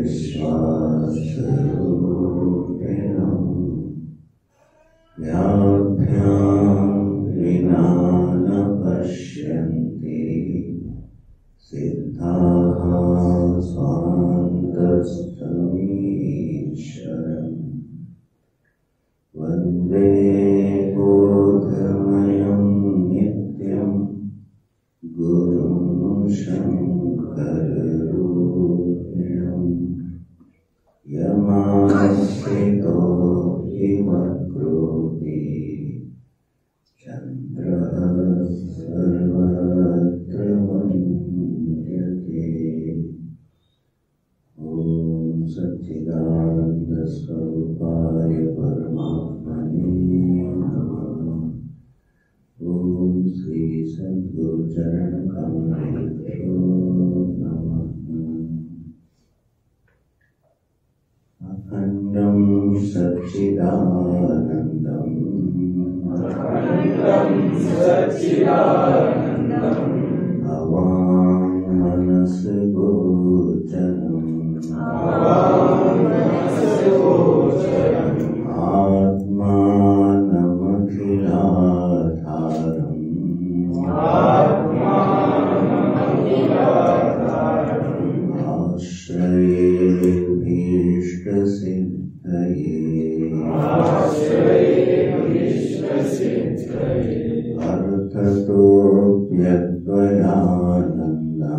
विश्वासरूपिणं व्याभ्यां विना न पश्यन्ति सिद्धाः स्वान्तस्थमीश्वरम् वन्दे बोधमयं नित्यं गुरुं शङ्कररूपिणम् यमाश्रितो हिमग्रोपि चन्द्रः सर्वत्र वन्द्यते। ॐ सच्चिदानन्दस्वरूपाय परमात्मने नमः। ॐ श्री सद्गुरुचरणकमलेभ्यो नमः। अखण्डं सच्चिदानन्दं अवाङ्मनसगोचरम् आत्मानमखिलाधारम् आश्रयेभीष्टसिद्धये अर्थतोऽप्यद्वयानन्दा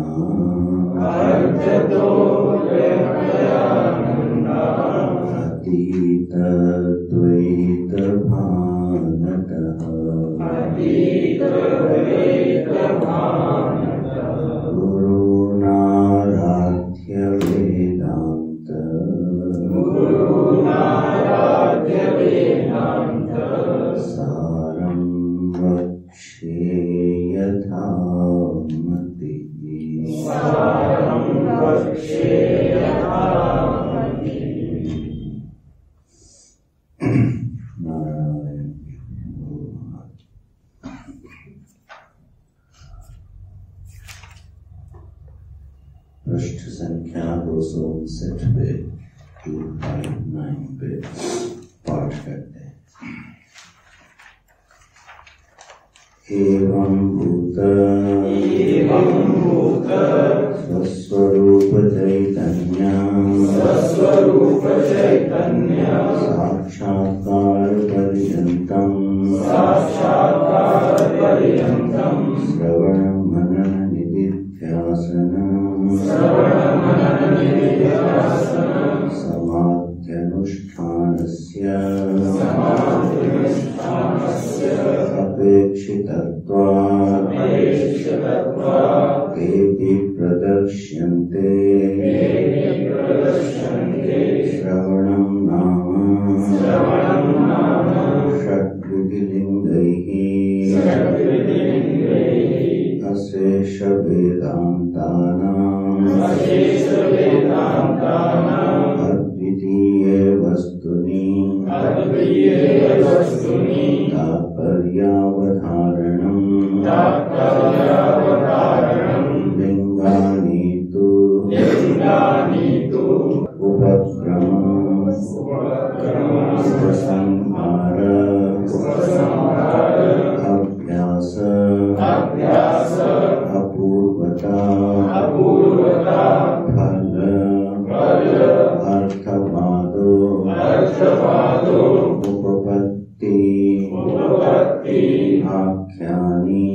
अतीतद्वैतभानतः गुरुनाराध्य वेदान्त सारं वक्ष्ये यथामतिः। नारायण। पृष्ठ संख्या 259 पे 259 पे पाठ करते हैं। एवं भूत स्वस्वरूप चैतन्य साक्षात्कार पर्यन्तं श्रवण मनन निधिध्यासन समाध्यनुष्ठानस्य अपेक्षितत्वात् तेऽपि प्रदर्श्यन्ते श्रवणं नाम षड्विधिलिङ्गैः अशेषवेदान्तानाम् अद्वितीये वस्तुनि तात्पर्यावधारणम् लिङ्गानि तु उपक्रम उपसंहार अभ्यास अपूर्वता फल अर्थवादो उपपत्ति आख्यानि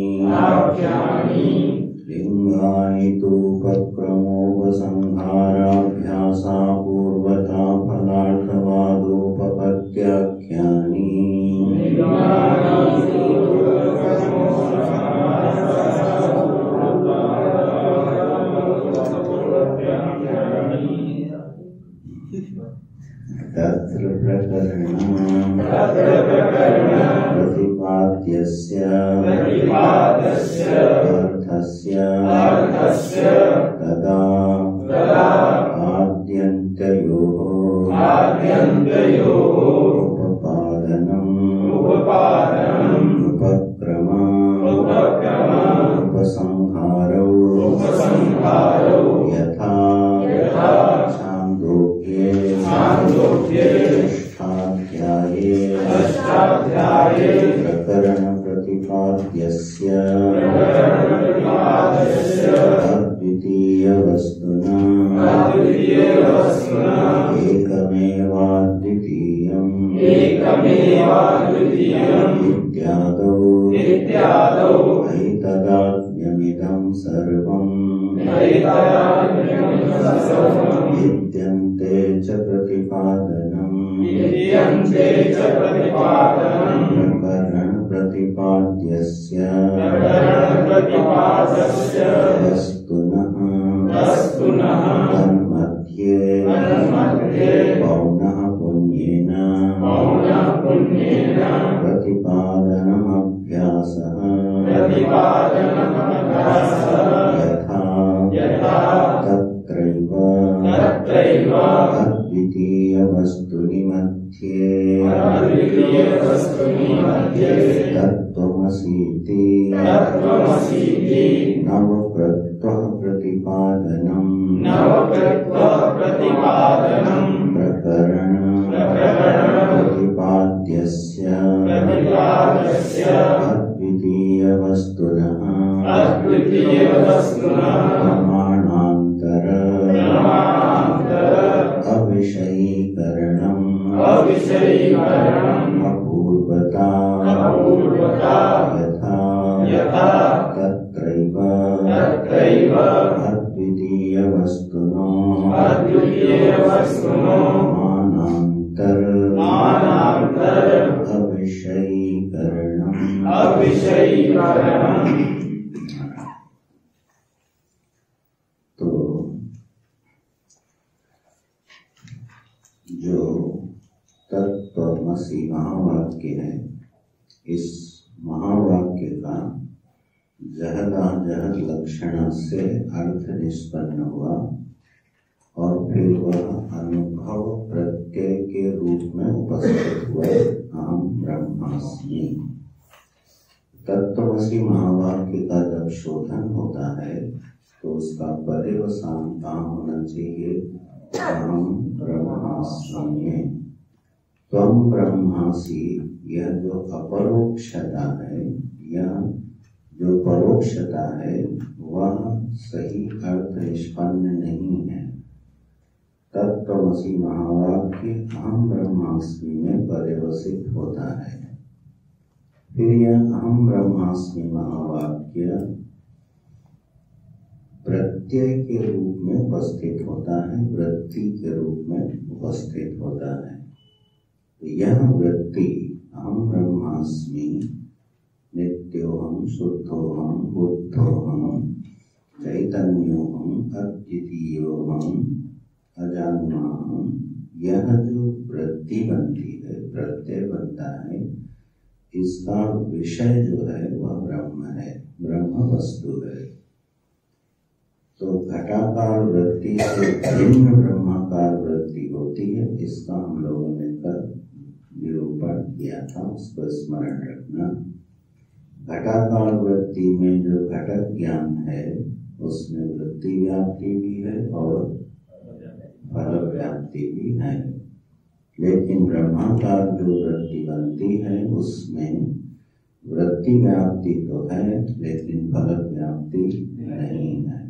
लिंगानि तु उपक्रमोपसंहाराभ्यासा पूर्वता फलार्थवादोपपत्त्याख्यानि तत्र प्रकरणं प्रतिपाद्यस्य अर्थस्य तदा आद्यन्तयोः उपपादनम् उपसंहारौ यथा छान्दो अद्वितीयवस्तुना एकमेवाद्वितीयम् इत्यादौ ऐतदात्म्यमिदं सर्वम् विद्यन्ते च प्रतिपादनम् प्रकरण प्रतिपाद्यस्य वस्तुनः तन्मध्ये पौनः पुण्येन प्रतिपादनमभ्यासः यथा तत्रैव अद्वितीयवस्तुनि मध्ये तत्त्वमसीति नवप्रत्यः प्रतिपादनम् प्रकरण प्रतिपाद्यस्य अद्वितीयवस्तुनः प्रमाणान्तर अविषयीकरणम् अपूर्वता यथा तत्रैव अद्वितीयवस्तुनो मानान्तर अविषयीकरणम्। तो जो तत्त्वमसि महावाक्य है, इस महावाक्य का जहदाजहद लक्षण से अर्थ निष्पन्न हुआ और फिर वह अनुभव प्रत्यय के रूप में उपस्थित हुआ। अहम ब्रह्मास्मि। तत्त्वमसि महावाक्य का जब शोधन होता है तो उसका पर्यवसान काम होना चाहिए अहम ब्रह्मास्मि। त्वं ब्रह्मासि। यह जो अपरोक्षता है, यह जो परोक्षता है, वह सही अर्थ निष्पन्न नहीं है। तत्त्वमसि महावाक्य अहम ब्रह्मास्मि में पर्यवसित होता है। फिर यह अहम ब्रह्मास्मि महावाक्य प्रत्यय के रूप में उपस्थित होता है, वृत्ति के रूप में उपस्थित होता है। तो यह वृत्ति अहम ब्रह्मास्मि, नित्योहम, शुद्धोहम, बुद्धोहम, चैतन्योहम, अद्वितीयोहम, अजान्माहम, यह जो वृत्ति बनती है, प्रत्यय बनता है, इसका विषय जो है वह ब्रह्म है, ब्रह्म वस्तु है। तो घटाकार वृत्ति से भिन्न ब्रह्माकार वृत्ति होती है। इसका हम लोगों ने कल निरूपण किया था, उसको स्मरण रखना। घटाकार वृत्ति में जो घटक ज्ञान है, उसमें वृत्ति व्याप्ति भी है और फल व्याप्ति भी है। लेकिन ब्रह्माकार जो वृत्ति बनती है, उसमें वृत्ति व्याप्ति तो है, लेकिन फल व्याप्ति नहीं है।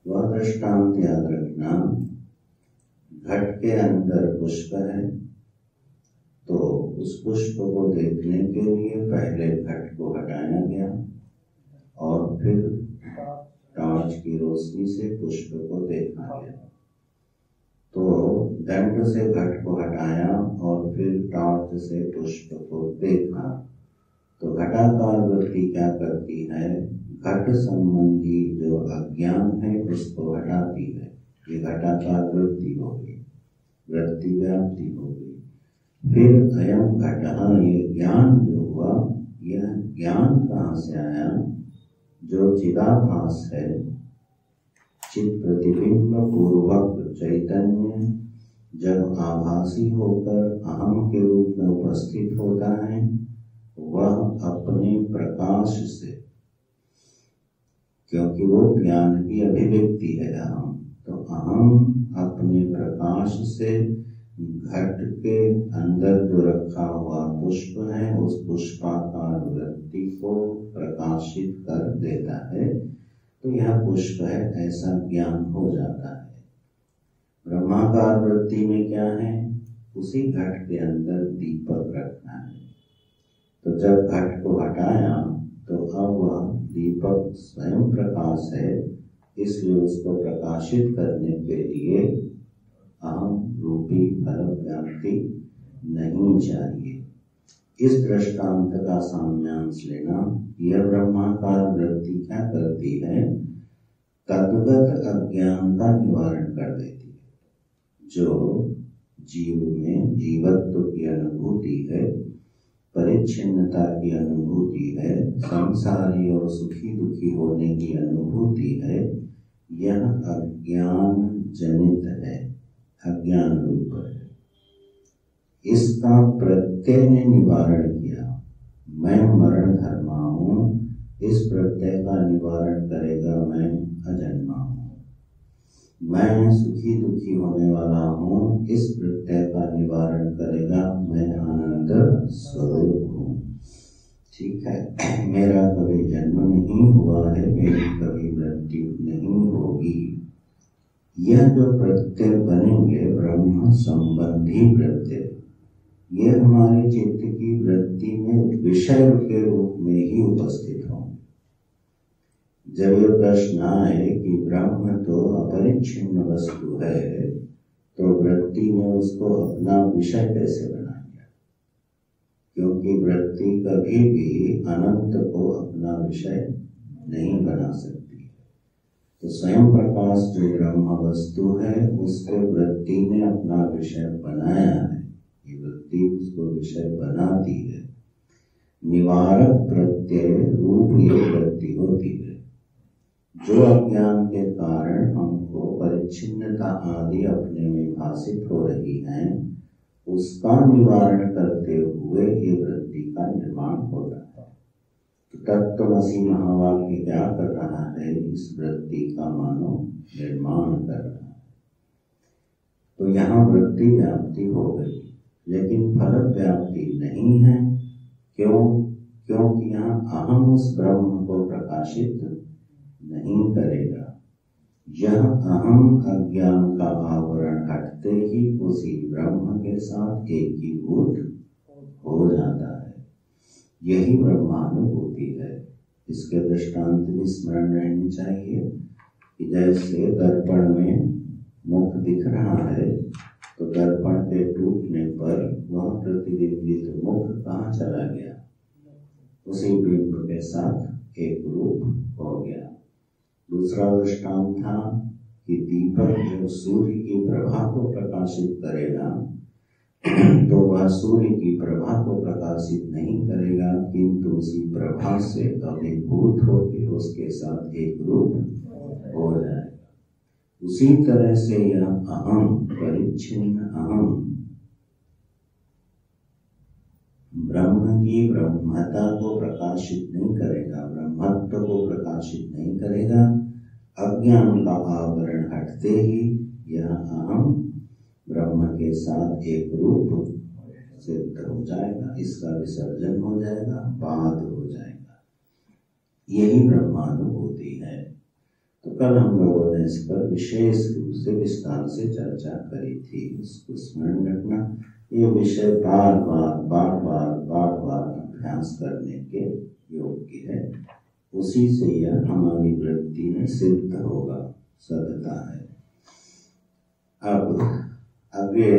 वह दृष्टांत याद रखना। घट के अंदर पुष्प है, तो उस पुष्प को देखने के लिए पहले घट को हटाया गया और फिर टॉर्च की रोशनी से पुष्प को देखा गया। तो दंड से घट को हटाया और फिर टॉर्च से पुष्प को देखा। तो घटाकार वृत्ति क्या करती है? घट संबंधी जो अज्ञान है उसको हटाती है। ये घटाकार वृत्ति हो गई, वृत्ति व्याप्ति हो गई। फिर अयम घटः, ये ज्ञान जो हुआ, यह ज्ञान कहाँ से आया? जो चिदाभास है, चित प्रतिबिंब पूर्वक चैतन्य जब आभासी होकर अहम के रूप में उपस्थित होता है, वह अपने प्रकाश से, क्योंकि वो ज्ञान की अभिव्यक्ति है अहम, तो अहम अपने प्रकाश से घट के अंदर जो रखा हुआ पुष्प है, उस पुष्पाकार वृत्ति को प्रकाशित कर देता है तो यह पुष्प है, ऐसा ज्ञान हो जाता है। ब्रह्माकार वृत्ति में क्या है? उसी घट के अंदर दीपक रखना है। तो जब घट को हटाया तो अब वह दीपक स्वयं प्रकाश है, इसलिए उसको प्रकाशित करने के लिए अहम रूपी फल व्याप्ति नहीं चाहिए। इस दृष्टांत का साम्यांश लेना। यह ब्रह्माकार वृत्ति क्या करती है? तद्गत अज्ञान का निवारण कर देती है। जो जीव में जीवत्व की अनुभूति है, परिच्छिन्नता की अनुभूति है, संसारी और सुखी दुखी होने की अनुभूति है, यह अज्ञान जनित है, अज्ञान रूप है। इसका प्रत्यय ने निवारण किया। मैं मरण धर्मा हूँ, इस प्रत्यय का निवारण करेगा मैं अजन्मा हूँ। मैं सुखी दुखी होने वाला हूँ, इस प्रत्यय का निवारण करेगा मैं आनंद स्वरूप हूँ। ठीक है, मेरा कभी जन्म नहीं हुआ है, मेरी कभी मृत्यु नहीं होगी। यह जो प्रत्यय बनेंगे ब्रह्म संबंधी प्रत्यय, ये हमारे चित्त की वृत्ति में विषय के रूप में ही उपस्थित होंगे। जब ये प्रश्न आए कि ब्रह्म तो अपरिच्छिन्न वस्तु है, तो वृत्ति ने उसको अपना विषय कैसे बना दिया? क्योंकि वृत्ति कभी भी अनंत को अपना विषय नहीं बना सकती है। तो स्वयं प्रकाश जो ब्रह्म वस्तु है, उसको वृत्ति ने अपना विषय बनाया है। ये वृत्ति उसको विषय बनाती है। निवारक प्रत्यय रूप ये वृत्ति होती है। जो अज्ञान के कारण हमको परिच्छिन्नता आदि अपने में भाषित हो रही हैं, उसका निवारण करते हुए ये वृत्ति का निर्माण होता है। तो तत्त्वमसि महावाक्य क्या कर रहा है? इस वृत्ति का मानो निर्माण कर रहा है। तो यहाँ वृत्ति व्याप्ति हो गई, लेकिन फल व्याप्ति नहीं है। क्यों? क्योंकि यहाँ अहम उस ब्रह्म को प्रकाशित नहीं करेगा। यह अहम अज्ञान का आवरण हटते ही उसी ब्रह्म के साथ एकीभूत हो जाता है। यही ब्रह्मानुभूति है। इसके दृष्टांत भी स्मरण रहनी चाहिए कि जैसे दर्पण में मुख दिख रहा है, तो दर्पण के टूटने पर वह प्रतिबिंबित मुख कहाँ चला गया? उसी बिंब के साथ एक रूप हो गया। दूसरा दृष्टांत था कि दीपक जो सूर्य की प्रभा को प्रकाशित करेगा, तो वह सूर्य की प्रभा को प्रकाशित नहीं करेगा, किंतु उसी प्रभा से अभिभूत होकर उसके साथ एक रूप हो जाएगा। उसी तरह से यह अहम परिच्छिन्न अहम ब्रह्म की ब्रह्मता को प्रकाशित नहीं करेगा, ब्रह्मत्व को प्रकाशित नहीं करेगा। अज्ञान का आवरण हटते ही यह अहम ब्रह्म के साथ एक रूप सिद्ध हो जाएगा, इसका विसर्जन हो जाएगा, बाध हो जाएगा। यही ब्रह्मानुभूति है। तो कल हम लोगों ने इस पर विशेष रूप से विस्तार से चर्चा करी थी, उसको स्मरण रखना। ये विषय बार बार अभ्यास करने के योग्य है। उसी से यह हमारी वृत्ति में सिद्ध होगा, सदता है। अब आगे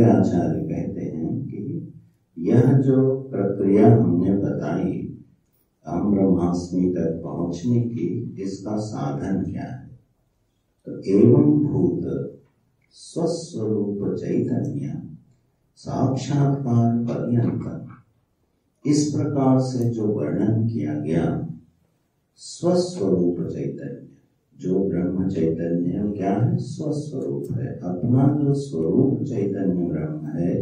आचार्य कहते हैं कि यह जो प्रक्रिया हमने बताई अहम ब्रह्मास्मि तक पहुंचने की, इसका साधन क्या है? तो एवं भूत स्वस्वरूप चैतन्य साक्षात्कार पर्यंत, इस प्रकार से जो वर्णन किया गया स्वस्वरूप चैतन्य, जो ब्रह्म चैतन्य है क्या है? स्वस्वरूप है। अपना जो स्वरूप चैतन्य ब्रह्म है,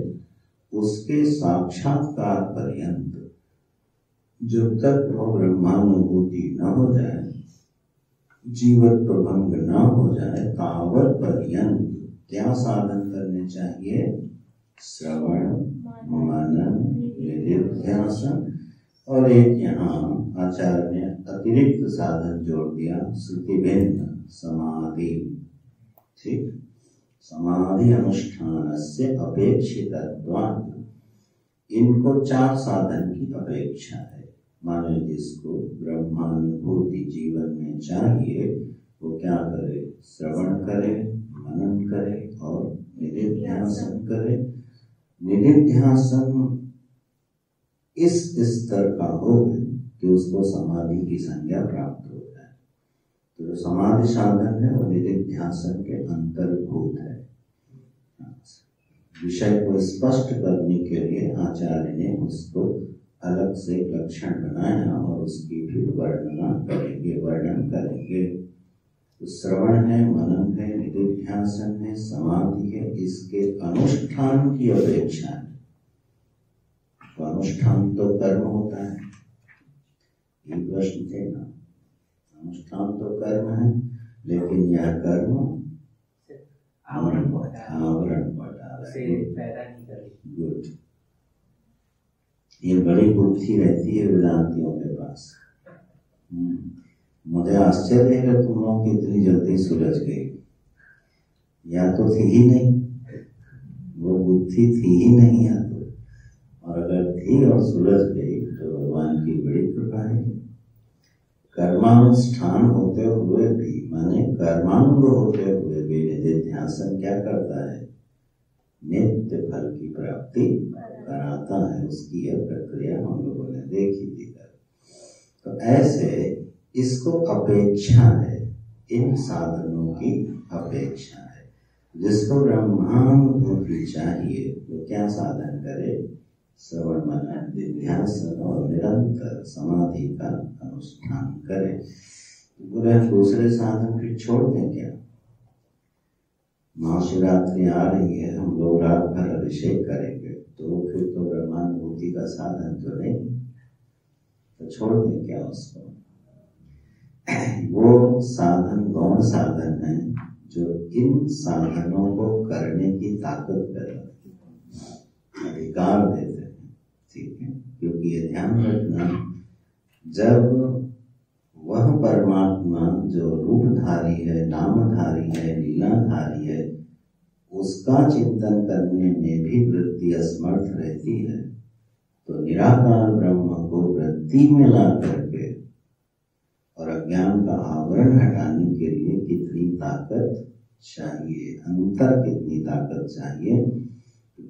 उसके साक्षात्कार पर्यंत जब तक वो ब्रह्मानुभूति न हो जाए, जीवत्व भंग न हो जाए, तावत पर्यंत क्या साधन करने चाहिए? श्रवण, मनन, निधिध्यासन और एक यहाँ आचार्य ने अतिरिक्त साधन जोड़ दिया, श्रुति भिन्न समाधि। ठीक, समाधि अनुष्ठान से अपेक्षितत्वात्, इनको 4 साधन की अपेक्षा है। माने जिसको ब्रह्मानुभूति जीवन में चाहिए वो क्या करे? श्रवण करे, मनन करे और निधिध्यासन करे। निधिध्यासन इस स्तर का हो कि उसको समाधि की संज्ञा प्राप्त हो जाए। तो जो समाधि साधन है वो निधिध्यासन के अंतर्भूत है। विषय को स्पष्ट करने के लिए आचार्य ने उसको अलग से लक्षण बनाया और उसकी भी वर्णन करेंगे। तो श्रवण है, मनन है, निधिध्यासन है, समाधि है, इसके अनुष्ठान की अपेक्षा है। तो अनुष्ठान तो कर्म होता है, ये प्रश्न थे ना। अनुष्ठान तो कर्म है, लेकिन यह कर्म आवरण पड़ा है। गुड, ये बड़ी बुद्धि रहती है वेदांतियों के पास। मुझे आश्चर्य है तुम लोग इतनी जल्दी सुलझ गई। या तो थी ही नहीं, वो बुद्धि थी ही नहीं या तो, और अगर थी और सुलझ गई तो भगवान की बड़ी कृपा है। कर्मानुष्ठान होते हुए भी, माने कर्मांग होते हुए भी निधिध्यासन क्या करता है? नित्य फल की प्राप्ति कराता है। उसकी यह प्रक्रिया हम लोगों ने देखी थी। तो ऐसे इसको अपेक्षा है, इन साधनों की अपेक्षा है। जिसको ब्रह्मानुभूति चाहिए वो क्या साधन करे? श्रवण मनन निधिध्यासन और निरंतर समाधि का अनुष्ठान करे। बोले दूसरे साधन फिर छोड़ दें क्या? महाशिवरात्रि आ रही है, हम लोग रात भर अभिषेक करेंगे, तो फिर तो ब्रह्मानुभूति का साधन तो नहीं, तो छोड़ दें क्या उसको? वो साधन गौण साधन है जो इन साधनों को करने की ताकत करे, अधिकार देते हैं। ठीक है, क्योंकि ये ध्यान रखना, जब वह परमात्मा जो रूपधारी है, नामधारी है, लीलाधारी है, उसका चिंतन करने में भी वृत्ति असमर्थ रहती है, तो निराकार ब्रह्म को वृत्ति में ला करके और अज्ञान का आवरण हटाने के लिए कितनी ताकत चाहिए, अंतर कितनी ताकत चाहिए।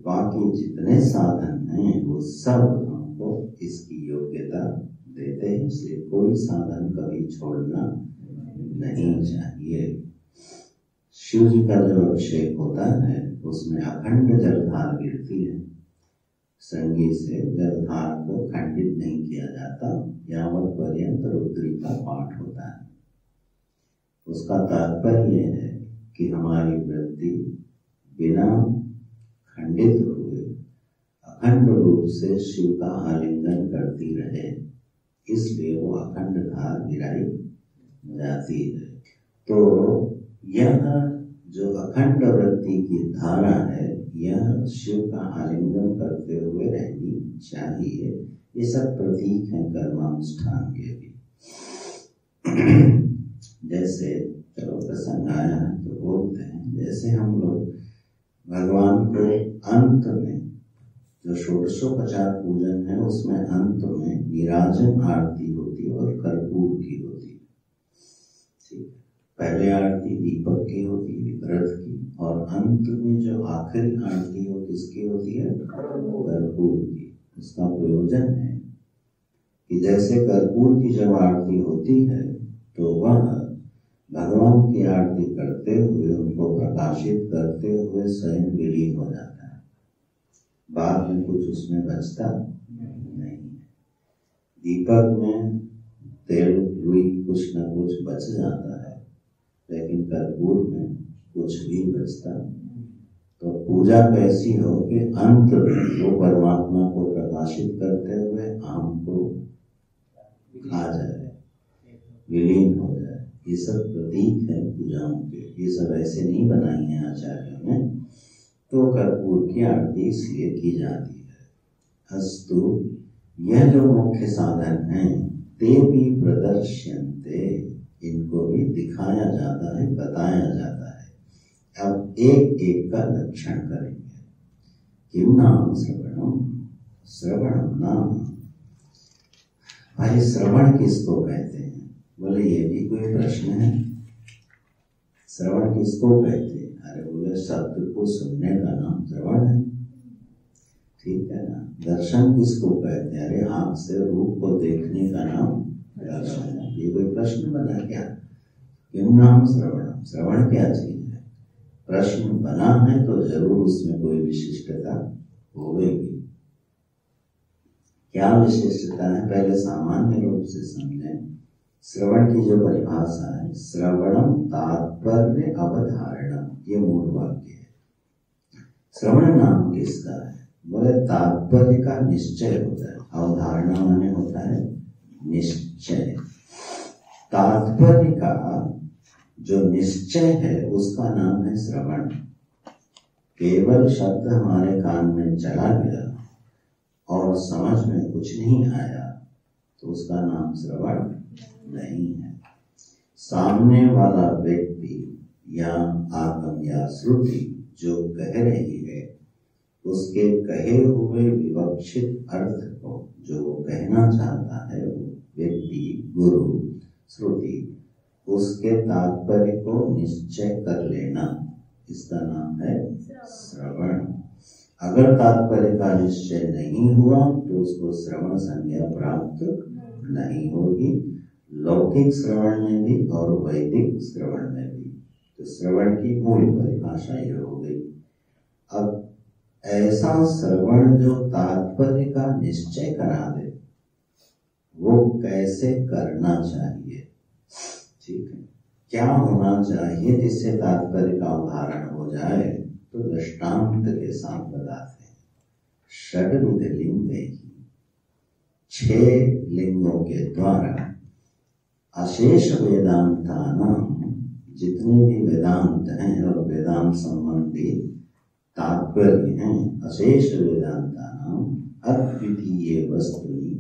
बाकी जितने साधन हैं वो सब हमको इसकी योग्यता देते हैं, इसलिए कोई साधन कभी छोड़ना नहीं चाहिए। शिव जी का जो अभिषेक होता है उसमें अखंड जलधार गिरती है। संगीत से जलधार को खंडित नहीं किया जाता, यावत पर्यंत रुद्री का पाठ होता है। उसका तात्पर्य है कि हमारी वृत्ति बिना खंडित हुए अखंड रूप से शिव का आलिंगन करती रहे, इसलिए वो अखंड धार गिराई जाती है। तो यह जो अखंड वृत्ति की धारा है, यह शिव का आलिंगन करते हुए रहनी चाहिए। ये सब प्रतीक हैं कर्मानुष्ठान के भी। जैसे चलो प्रसंग आया है तो बोलते हैं, जैसे हम लोग भगवान को अंत में जो षोडशोपचार पूजन है उसमें अंत में नीराजन आरती होती है और कर्पूर की होती है। ठीक, पहले आरती दीपक की होती है, रथ की, और अंत में जो आखिरी आरती हो किसकी होती है? कर्पूर की। उसका प्रयोजन है कि जैसे कर्पूर की जब आरती होती है तो वह भगवान की आरती करते हुए, उनको प्रकाशित करते हुए स्वयं विलीन हो जाता है, बाद में कुछ उसमें बचता नहीं। दीपक में तेल रुई कुछ न कुछ बच जाता है, लेकिन कर्पूर में कुछ भी बचता। तो पूजा कैसी हो कि अंत में वो परमात्मा को प्रकाशित करते हुए आम को खा जाए, विलीन हो जाए। ये सब प्रतीक है पूजाओं के, ये सब ऐसे नहीं बनाई है आचार्यों ने। तो कर्पूर की आरती इसलिए की जाती है। अस्तु, यह जो मुख्य साधन है ते भी प्रदर्श्यन्ते, इनको भी दिखाया जाता है, बताया जाता है। अब एक एक का लक्षण करेंगे। किम नाम श्रवणम, श्रवणम नाम। भाई श्रवण किसको कहते हैं? बोले ये भी कोई प्रश्न है? श्रवण किसको कहते हैं? अरे बोले शब्द को सुनने का नाम श्रवण है, ठीक है ना। दर्शन किसको कहते हैं? अरे आंख से रूप को देखने का नाम दर्शन है। ये कोई प्रश्न बना क्या? किम नाम श्रवण, श्रवण क्या चीज है? प्रश्न बना है तो जरूर उसमें कोई विशिष्टता होगी। क्या विशिष्टता है? पहले सामान्य रूप से समझें। श्रवण की जो परिभाषा है, श्रवणम तात्पर्य अवधारणम, ये मूल वाक्य है। श्रवण नाम किसका है? बोले तात्पर्य का निश्चय होता है। अवधारणा माने होता है निश्चय। तात्पर्य का जो निश्चय है उसका नाम है श्रवण। केवल शब्द हमारे कान में चला गया और समझ में कुछ नहीं आया तो उसका नाम श्रवण नहीं है। सामने वाला व्यक्ति या आत्म या श्रुति जो कह रही है, उसके कहे हुए विवक्षित अर्थ को जो वो कहना चाहता है, वो व्यक्ति, गुरु, श्रुति, उसके तात्पर्य को निश्चय कर लेना, इसका नाम है श्रवण। अगर तात्पर्य का निश्चय नहीं हुआ तो उसको श्रवण संज्ञा प्राप्त नहीं होगी। लौकिक श्रवण में भी और वैदिक श्रवण में भी। तो श्रवण की मूल परिभाषा ये हो गई। अब ऐसा श्रवण जो तात्पर्य का निश्चय करा दे, वो कैसे करना चाहिए? ठीक है, क्या होना चाहिए जिससे तात्पर्य का उदाहरण हो जाए? तो दृष्टांत के साथ बताते हैं। षड्विध लिंग ही, 6 लिंगों के द्वारा अशेष वेदांतानां, जितने भी वेदांत हैं और वेदांत संबंधी तात्पर्य हैं, अशेष वेदांतानां अद्वितीय वस्तुनि,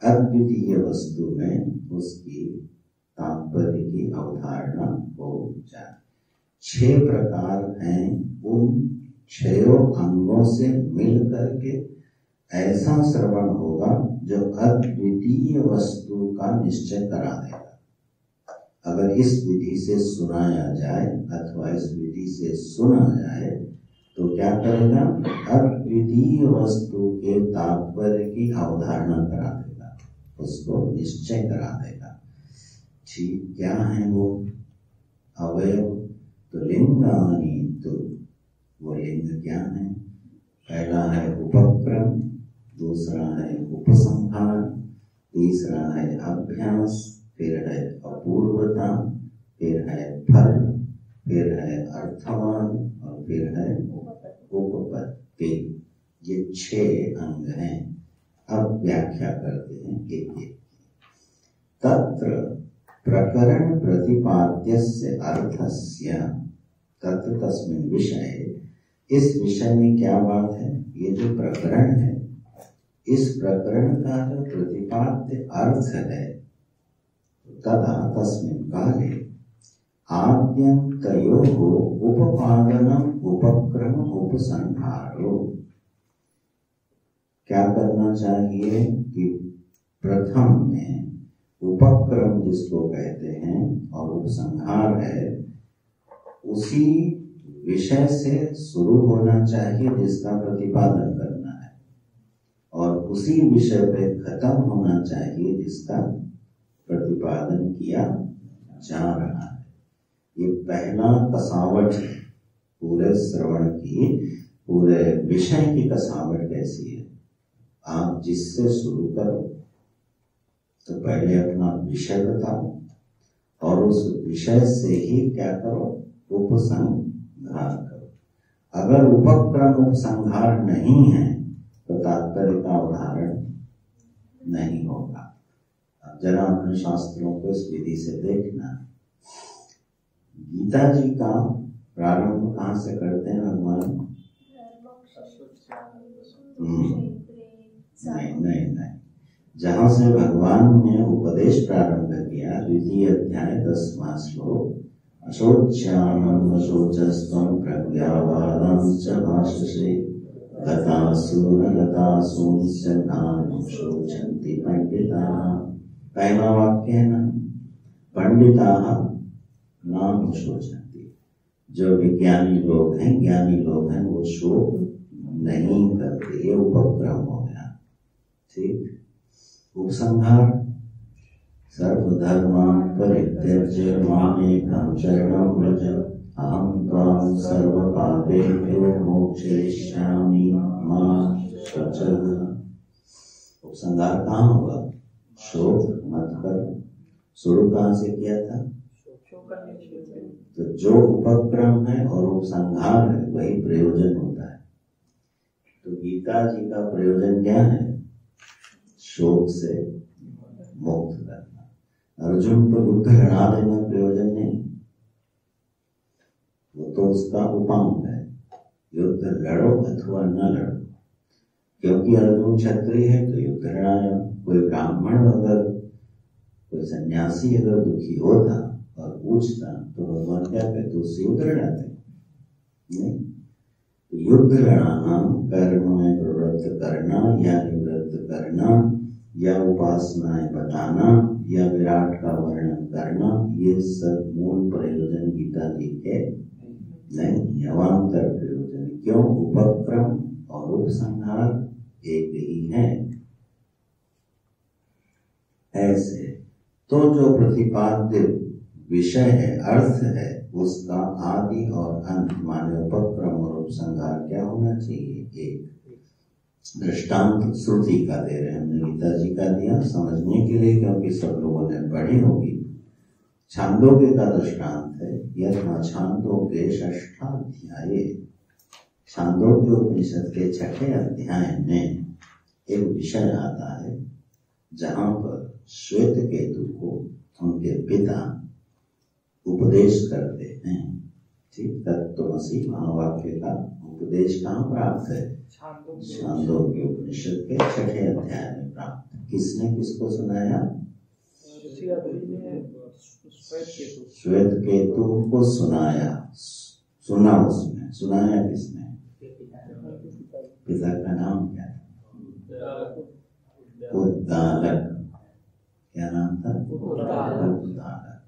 अद्वितीय वस्तु में उसकी तात्पर्य की अवधारणा हो जाए। 6 प्रकार हैं, उन 6 अंगों से मिल करके ऐसा श्रवण होगा जो अद्वितीय वस्तु का निश्चय करा देगा। अगर इस विधि से सुनाया जाए अथवा इस विधि से सुना जाए तो क्या करेगा? अद्वितीय वस्तु के तात्पर्य की अवधारणा करा देगा, उसको निश्चय करा देगा। ठीक, क्या है वो अवयव? तो लिंगानी, तो वो लिंग क्या है? पहला है उपक्रम, दूसरा है उपसंहार, तीसरा है अभ्यास, फिर है अपूर्वता, फिर है फल, फिर है अर्थवान और फिर है उपपत्ति। ये 6 अंग हैं। अब व्याख्या करते हैं एक एक। तत्र प्रकरण प्रतिपाद्यस्य अर्थस्य, तत्र तस्मिन् विषये, इस विषय में क्या बात है? ये जो प्रकरण है, इस प्रकरण का जो प्रतिपाद्य अर्थ है, तदा तस्मिन् काले आद्यन्तयोः उपपादनम उपक्रम उपसंहारो। क्या करना चाहिए कि प्रथम में उपक्रम जिसको कहते हैं और उपसंहार है, उसी विषय से शुरू होना चाहिए जिसका प्रतिपादन करना है, और उसी विषय पे खत्म होना चाहिए जिसका प्रतिपादन किया जा रहा है। ये पहला कसावट है पूरे श्रवण की, पूरे विषय की कसावट कैसी है? आप जिससे शुरू करो तो पहले अपना विषय बताओ और उस विषय से ही क्या करो? उपसंहार करो। अगर उपक्रम उपसंहार नहीं है तो तात्पर्य का उदाहरण नहीं होगा। अब जरा अपने शास्त्रों को इस विधि से देखना। गीता जी का प्रारंभ कहाँ से करते हैं भगवान? नहीं नहीं नहीं, जहां से भगवान ने उपदेश प्रारंभ किया। द्वितीय अध्याय 10वां श्लोक, अशोच्यानम अशोचस्त्वं प्रज्ञावादांश्च भाषसे गतासूंश्च नाम शोचन्ति पंडिताः। पहला वाक्य है ना, पंडिताः नाम शोचन्ति। जो विज्ञानी लोग हैं, ज्ञानी लोग हैं, वो शोक नहीं करते। ये उपक्रम हो गया। ठीक। उपसंहार, सर्वधर्मान् परित्यज्य मामेकं शरणं व्रज अहं त्वां सर्वपापेभ्यो मोक्षयिष्यामि मा शुचः। उपसंहार कहाँ होगा? शोक मत कर। शुरू कहाँ से किया था? तो जो उपक्रम है और उपसंहार है वही प्रयोजन होता है। तो गीता जी का प्रयोजन क्या है? शोक से मुक्त करना। अर्जुन को युद्ध लड़ा देना प्रयोजन नहीं, वो तो उसका उपांग है। युद्ध लड़ो अथवा न लड़ो, क्योंकि अर्जुन क्षत्रिय है तो युद्ध लड़ाया। कोई ब्राह्मण अगर, कोई सन्यासी अगर दुखी होता और पूछता तो भगवान क्या कहते? उससे युद्ध लड़ाते नहीं। तो युद्ध लड़ाना, कर्म में प्रवृत्त करना या निवृत्त करना या उपासनाएं बताना या विराट का वर्णन करना, ये सब मूल प्रयोजन गीता जी के नहीं, अवान्तर प्रयोजन। क्यों? उपक्रम और उपसंहार एक ही है। ऐसे तो जो प्रतिपाद्य विषय है, अर्थ है, उसका आदि और अंत माने उपक्रम और उपसंहार क्या होना चाहिए? एक दृष्टांत श्रुति का दे रहे हैं। हमने गीता जी का दिया समझने के लिए, क्योंकि सब लोगों ने पढ़ी होगी। छांदोग्य का दृष्टांत है, यथा छांदोग्य षष्ठाध्याय। छांदोग्य उपनिषद के 6ठे अध्याय में एक विषय आता है जहां पर श्वेत केतु को उनके पिता उपदेश करते हैं। ठीक, तत्त्वमसि महावाक्य का उपदेश कहाँ प्राप्त है? छांदोग्य उपनिषद के 6ठे अध्याय में प्राप्त। किसने किसको सुनाया? श्वेत केतु को सुनाया। सुना उसने, सुनाया किसने? पिता का नाम क्या था? उद्दालक। क्या नाम था? उद्दालक।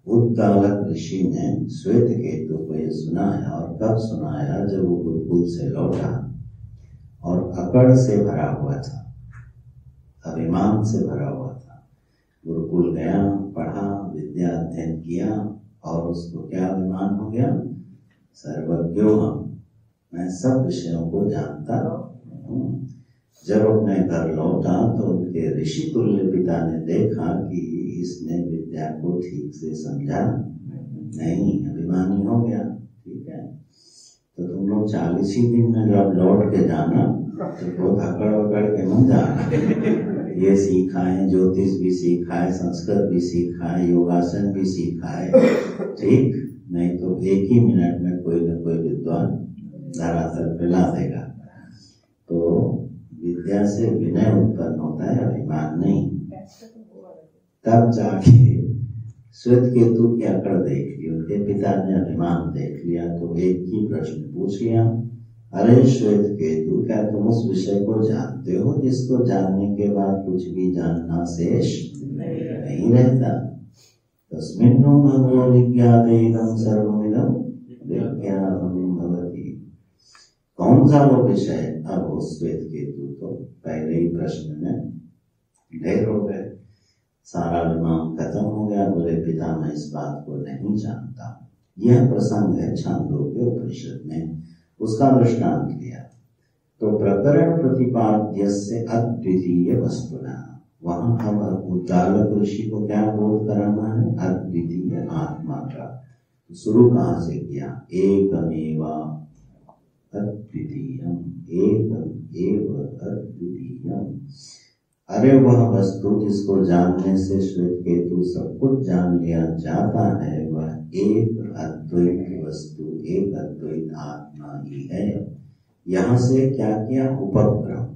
उद्दालक ऋषि ने श्वेत केतु को ये सुनाया। और कब सुनाया? जब वो गुरुकुल से लौटा और अकड़ से भरा हुआ था, अभिमान से भरा हुआ था। गुरुकुल गया, पढ़ा, विद्या अध्ययन किया और उसको क्या अभिमान हो गया? सर्वज्ञो हम, मैं सब विषयों को जानता हूँ। जब अपने घर लौटा तो उनके ऋषि तुल्य पिता ने देखा कि इसने विद्या को ठीक से समझा नहीं, अभिमानी हो गया। ठीक है, तो तुम लोग 40 ही दिन में जब लौट के जाना तो बहुत अकड़ वकड़ के मत जाना। ये सीखा है, ज्योतिष भी सीखा है, संस्कृत भी सीखा है, योगासन भी सीखा है। ठीक, नहीं तो एक ही मिनट में कोई न कोई विद्वान धरातल पे ला देगा। तो विद्या से विनय उत्पन्न होता है, अभिमान नहीं। तब जाके श्वेत केतु की अकड़ देख ली, उनके पिता ने अभिमान देख लिया। तो एक ही प्रश्न पूछ लिया, अरे श्वेत केतु, क्या तुम उस विषय को जानते हो जिसको जानने के बाद कुछ भी जानना शेष नहीं रहता? तस्मिन्नो भगवो विज्ञातेदं सर्वमिदं विज्ञानं भवति। कौन सा वो विषय? अब वो श्वेत केतु तो पहले ही प्रश्न में ढेर हो गए, सारा अभिमान खत्म हो गया। बोले पिता मैं इस बात को नहीं जानता। यह प्रसंग है छांदोग्य उपनिषद में, उसका दृष्टांत लिया। तो प्रकरण प्रतिपाद्यस्य अद्वितीय वस्तुना, वहां अब उद्दालक ऋषि को क्या बोध कराना है? अद्वितीय आत्मा का। तो शुरू कहाँ से किया? एकमेवा अद्वितीयम, एकम एव अद्वितीयम। अरे वह वस्तु जिसको जानने से श्वेत केतु सब कुछ जान लिया जाता है, वह एक अद्वैत वस्तु, एक अद्वैत आत्मा ही है। यहाँ से क्या किया? उपक्रम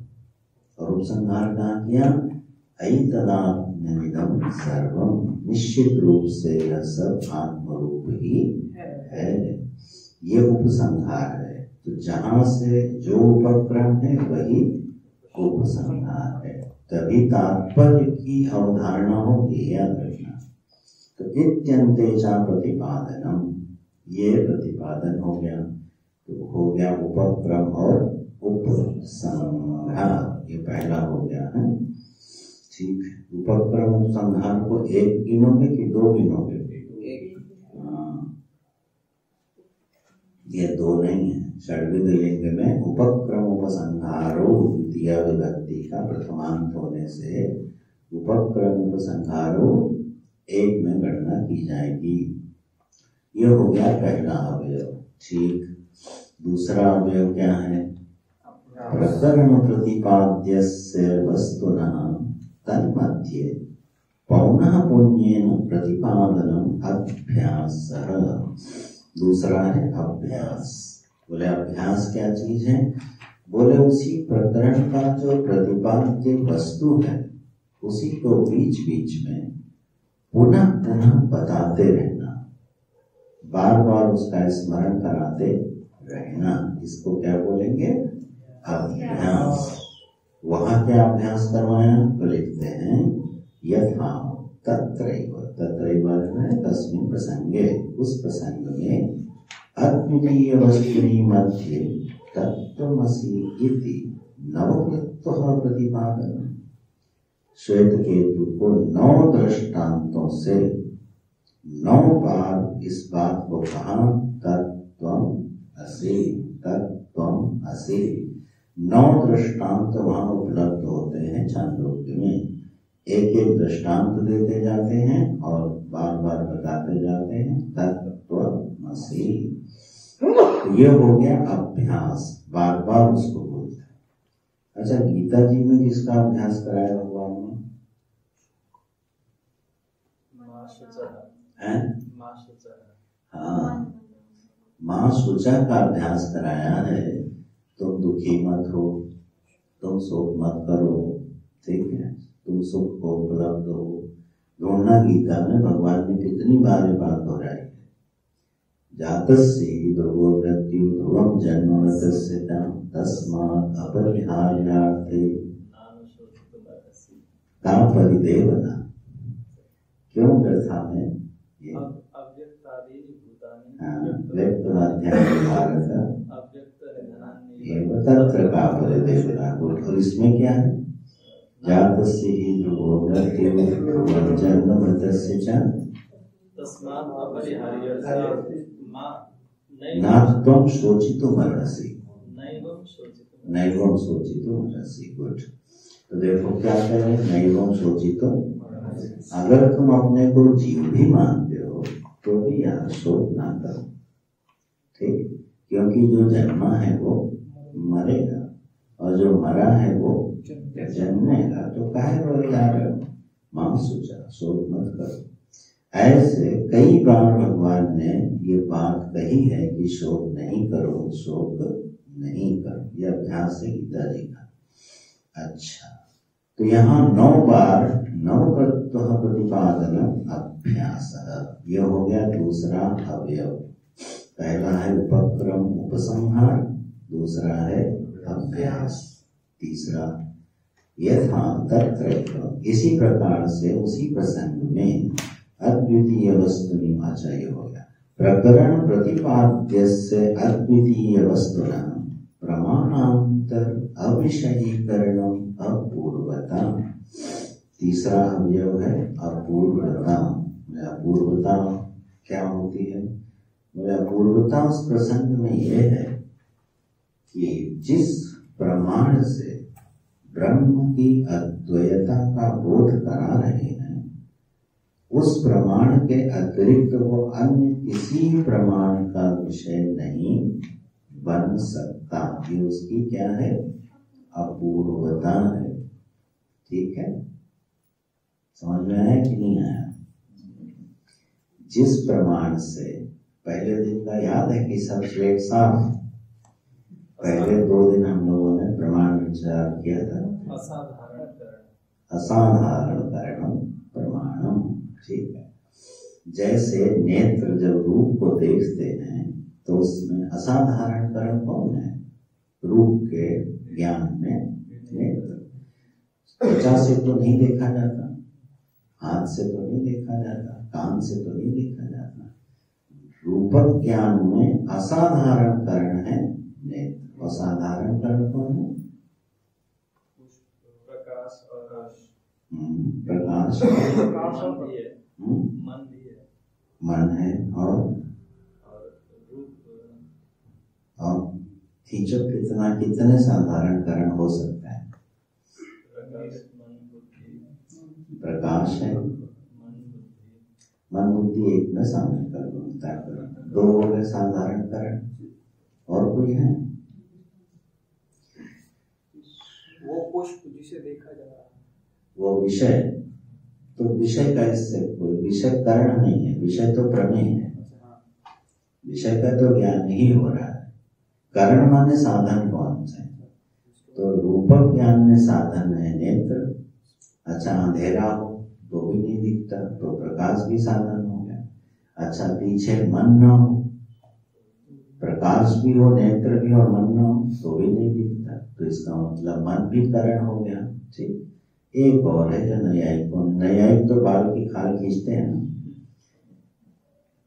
और उपसंहार कहाँ किया? ऐतदात्म्यमिदं सर्वम, निश्चित रूप से यह सब आत्म रूप ही है। ये उपसंहार है। तो जहां से जो उपक्रम है वही उपसंहार है, तभी तात्पर्य की अवधारणा होगी, याद रखना। तो इत्यंतेजा प्रतिपादनम, ये प्रतिपादन हो गया। तो हो गया उपक्रम और उपसंहार, ये पहला हो गया है। ठीक है, उपक्रम उपसंहार को एक गिनोगे कि दो गिनोगे? ये दो नहीं है। षड्विध लिंग में उपक्रम उपसंहारो द्वितीय विभक्ति का प्रथमांत होने से उपक्रम उपसंहारो एक में गणना की जाएगी। यह हो गया पहला अवयव। ठीक, दूसरा अवयव क्या है? प्रकरण प्रतिपाद्यस्य वस्तुनः तन्मध्ये पौनः पुण्येन प्रतिपादनम अभ्यासः। दूसरा है अभ्यास। बोले अभ्यास क्या चीज है? बोले उसी प्रकरण का जो प्रतिपाद्य वस्तु है उसी को बीच बीच में पुनः पुनः बताते रहना, बार बार उसका स्मरण कराते रहना। इसको क्या बोलेंगे? अभ्यास। वहां क्या अभ्यास करवाया? तो लिखते हैं यथा तत्रैव, तत्रैव है तस्मिन् प्रसंगे, उस प्रसंग में अद्वितीय वस्तुनि मध्ये तत्त्वमसि इति नवकृत्वः प्रतिपादनम्। श्वेत केतु को 9 दृष्टांतों से 9 बार इस बात को कहा, तत्त्वम् असि, तत्त्वम् असि। 9 दृष्टांत वहां उपलब्ध होते हैं छांदोग्य में। एक एक दृष्टांत देते जाते हैं और बार बार बताते जाते हैं तत्त्वमसि। ये हो गया अभ्यास, बार बार उसको बोलते हैं। अच्छा, गीता जी में किसका अभ्यास कराया भगवान ने? हाँ, माँ शुचा का अभ्यास कराया है। तुम दुखी मत हो, तुम शोक मत करो, ठीक है, तुम सुख को उपलब्ध हो। ढूंढना गीता में भगवान ने कितनी बार बात दोहराई है। जातस्य हि ध्रुवो मृत्यु ध्रुवं जन्म मृतस्य तस्मात् अपरिहार्यार्थे का परिदेवना। क्यों व्यर्था में ये तत्र का परिदेवना। और इसमें क्या है? जातस्य हि ध्रुवो मृत्यु ध्रुवं जन्म मृतस्य च तस्मात् अपरिहार्यर्थे न त्वं शोचितुमर्हसि, नैवं शोचितुमर्हसि। गुड। तो देखो क्या कह रहे हैं, नैवं शोचितुमर्हसि। अगर तुम अपने को जीव भी मानते हो तो भी यार शोक ना करो, ठीक? क्योंकि जो जन्मा है वो मरेगा और जो मरा है वो जन्मेगा। तो काहे रो यार, मां सोचा शोक मत करो। ऐसे कई बार भगवान ने ये बात कही है कि शोक नहीं करो, शोक नहीं करो। यह अभ्यास है गीता जी का। अच्छा, तो यहाँ 9 बार नवकृत्वः प्रतिपादन अभ्यास। यह हो गया दूसरा अवयव। पहला है उपक्रम उपसंहार, दूसरा है अभ्यास, तीसरा यथा तत्रैव। इसी प्रकार से उसी प्रसंग में अद्वितीय वस्तुनि, आचार्य हो गया प्रकरण प्रतिपाद्यस्य अद्वितीय वस्तुना प्रमाणांतर अविषयीकरणम अपूर्वता। तीसरा अवयव है अपूर्वता। अपूर्वता क्या होती है? अपूर्वता उस प्रसंग में यह है कि जिस प्रमाण से ब्रह्म की अद्वैता का बोध करा रहे हैं उस प्रमाण के अतिरिक्त वो अन्य किसी प्रमाण का विषय नहीं बन सकता। ये उसकी क्या है? अपूर्वता है। ठीक है, समझ में आया कि नहीं आया? जिस प्रमाण से पहले दिन का याद है कि सब स्लेट साफ, पहले 2 दिन हम लोगों ने प्रमाण विचार किया था। असाधारण कारणम प्रमाणम। ठीक है, जैसे नेत्र जब रूप को देखते हैं तो उसमें असाधारण कारण कौन है? रूप के ज्ञान में नेत्र। त्वचा से तो नहीं देखा जाता, हाथ से तो नहीं देखा जाता, कान से तो नहीं देखा जाता। रूपक ज्ञान में असाधारण कारण है नेत्र। असाधारण कारण कौन है? प्रकाश मन है और खींचो कितने साधारण कारण हो सकता है? प्रकाश है, मन बुद्धि एक में शामिल कर दो, दो हो गए साधारण कारण। और कोई है? वो पुष्प जिसे देखा जा रहा है, वो विषय। तो विषय का इससे कोई विषय कारण नहीं है, विषय तो प्रमेय है। विषय का तो ज्ञान ही हो रहा है। कारण माने साधन कौन से? तो रूपक ज्ञान में साधन है नेत्र। अच्छा, अंधेरा हो तो भी नहीं दिखता, तो प्रकाश भी साधन हो गया। अच्छा, पीछे मन न हो, प्रकाश भी हो, नेत्र भी और मन न हो तो भी नहीं दिखता, तो इसका मतलब मन भी कारण हो गया। ठीक। एक और है जो न्यायिक तो बाल की खाल खींचते हैं ना,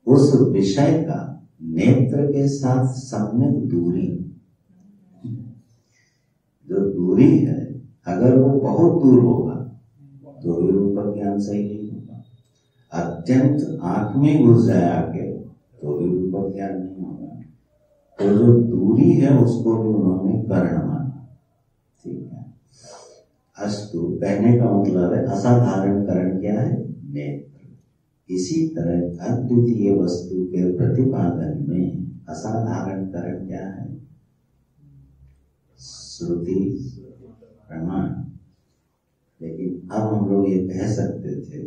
उस विषय का नेत्र के साथ सम्यक दूरी, जो दूरी है, अगर वो बहुत दूर होगा तो भी रूपक ज्ञान सही नहीं होगा। अत्यंत आंख में घुस जाए आके तो भी रूपक ज्ञान नहीं होगा। तो जो दूरी है उसको भी उन्होंने कारण माना। ठीक है, अस्तु कहने का मतलब है असाधारण कारण क्या है? नेत्र। इसी तरह अद्वितीय वस्तु के प्रतिपादन में असाधारण कारण क्या है? श्रुति प्रमाण। लेकिन अब हम लोग ये कह सकते थे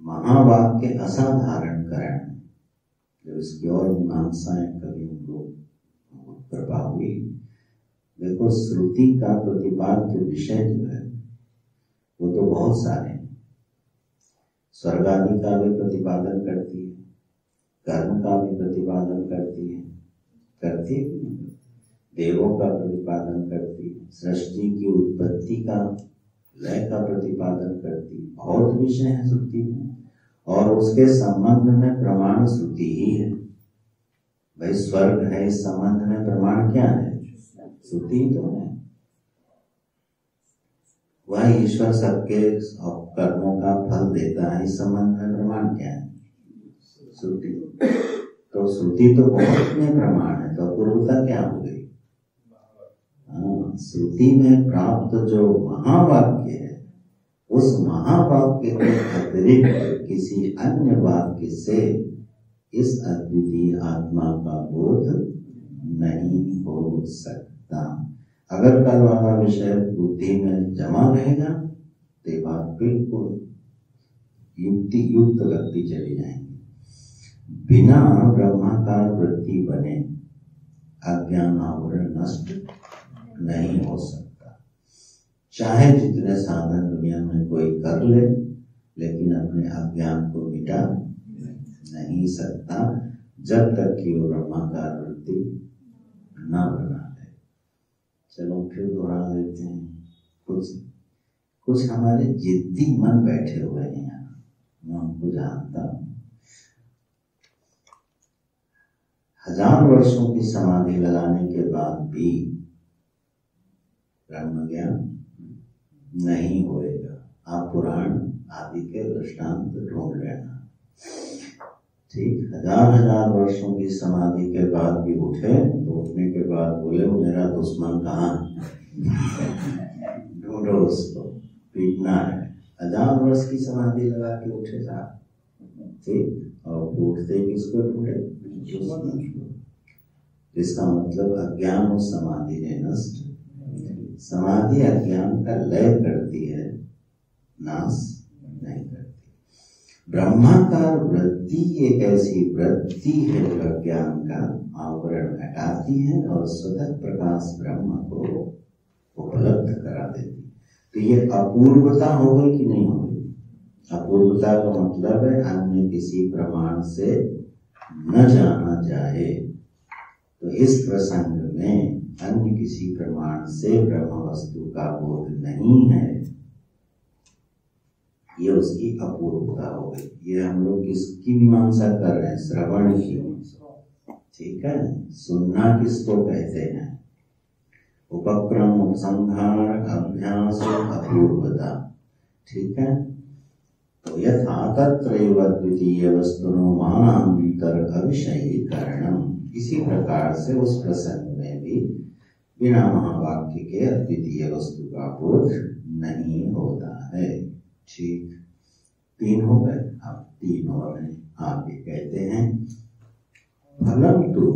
महावाक्य असाधारण कारण है। जब इसकी और मीमांसाएं कभी हम लोग कृपा हुई, देखो श्रुति का प्रतिपाद्य विषय जो है वो तो बहुत सारे हैं। स्वर्ग आदि का भी प्रतिपादन करती है, कर्म का भी प्रतिपादन करती है देवों का प्रतिपादन करती है, सृष्टि की उत्पत्ति का, लय का प्रतिपादन करती है। बहुत विषय है श्रुति में, और उसके संबंध में प्रमाण श्रुति ही है। भाई स्वर्ग है, इस संबंध में प्रमाण क्या है? श्रुति तो है। वह ईश्वर सबके कर्मों का फल देता है, इस संबंध में प्रमाण क्या है? श्रुति। तो श्रुति तो बहुत में प्रमाण है, तो पूर्वता क्या हो गई? श्रुति में प्राप्त जो महावाक्य है, उस महावाक्य के अतिरिक्त किसी अन्य वाक्य से इस अद्वितीय आत्मा का बोध नहीं हो सकता। अगर कल वाला विषय बुद्धि में जमा रहेगा तो बात बिल्कुल युक्त लगती चली जाएंगी। बिना ब्रह्माकार वृत्ति बने अज्ञान आवरण नष्ट नहीं हो सकता। चाहे जितने साधन दुनिया में कोई कर ले, लेकिन अपने अज्ञान को मिटा नहीं सकता जब तक कि वो ब्रह्माकार वृत्ति न बना दे। चलो फिर दोहरा देते हैं। कुछ हमारे जिद्दी मन बैठे हुए हैं यहाँ, मैं उनको जानता हूँ। 1000 वर्षों की समाधि लगाने के बाद भी ब्रह्म ज्ञान नहीं होएगा। आप पुराण आदि के दृष्टांत ढूंढ लेना। ठीक, 1000 वर्षों की समाधि के बाद भी उठे तो उठने के बाद बोले मेरा दुश्मन कहाँ ढूंढो, उसको पीटना है। 1000 वर्ष की समाधि लगा के उठे था, ठीक, और उठते किसको ढूंढे? दुश्मन को। इसका मतलब अज्ञान और समाधि ने नष्ट। समाधि अज्ञान का लय करती है, नाश नहीं करती। ब्रह्माकार वृत्ति एक ऐसी वृत्ति है जो अज्ञान का आवरण हटाती है और स्वतः प्रकाश ब्रह्म को उपलब्ध करा देती। तो ये अपूर्वता हो गई कि नहीं हो गई? अपूर्वता का मतलब है अन्य किसी प्रमाण से न जाना जाए। तो इस प्रसंग में अन्य किसी प्रमाण से ब्रह्म वस्तु का बोध नहीं है, ये उसकी अपूर्वता हो गई। ये हम लोग किसकी मीमांसा कर रहे हैं? श्रवण की। ठीक है, सुनना किसको कहते हैं? उपक्रम, उपसंहार, अभ्यास, अपूर्वता। ठीक है, तो यथा तत्रैव द्वितीय वस्तुनो मानांतर अविषयीकरणम, इसी प्रकार से उस प्रसंग में भी बिना महावाक्य के अद्वितीय वस्तु का बोध नहीं होता है। ठीक, 3 हो गए, अब 3 और हैं। आगे कहते हैं फलम तु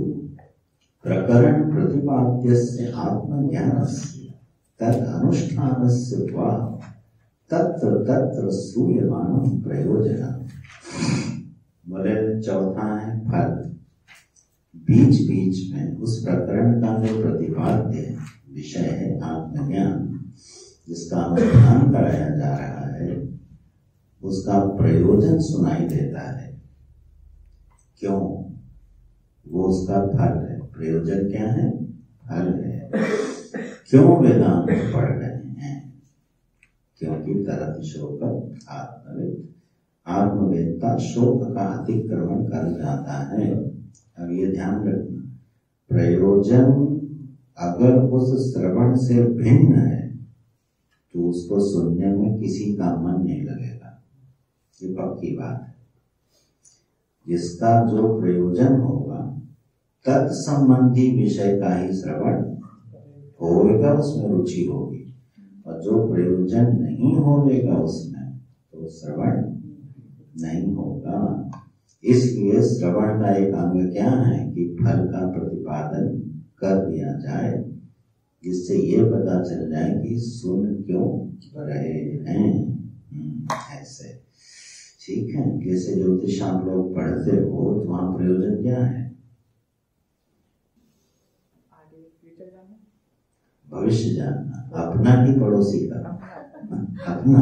प्रकरण प्रतिपाद्यस्य आत्मज्ञानस्य तद अनुष्ठानस्य वा तत्र तत्र श्रूयमानं प्रयोजनम्। बोले चौथा है फल। बीच बीच में उस प्रकरण का जो प्रतिपाद्य विषय है आत्मज्ञान, जिसका अनुष्ठान कराया जा रहा है, उसका प्रयोजन सुनाई देता है। क्यों? वो उसका फल है। प्रयोजन क्या है? फल है। क्यों वेदांत पढ़ रहे हैं? क्योंकि तरत शोक आत्मवेद, आत्मवेदता शोक का अतिक्रमण कर जाता है। अब ये ध्यान रखना, प्रयोजन अगर उस श्रवण से भिन्न है तो उसको सुनने में किसी का मन नहीं लगेगा। ये पक्की बात है। जिसका जो प्रयोजन होगा तत्संबंधी विषय का ही श्रवण होगा, उसमें रुचि होगी। और जो प्रयोजन नहीं होगा उसमें तो श्रवण नहीं होगा। इसलिए श्रवण का एक अंग क्या है कि फल का प्रतिपादन कर दिया जाए, जिससे ये पता चल जाए कि सुन क्यों रहे हैं। ऐसे ठीक है। जैसे ज्योतिष आप लोग पढ़ते हो तो वहां प्रयोजन क्या है? भविष्य जानना। अपना ही पड़ोसी का अपना।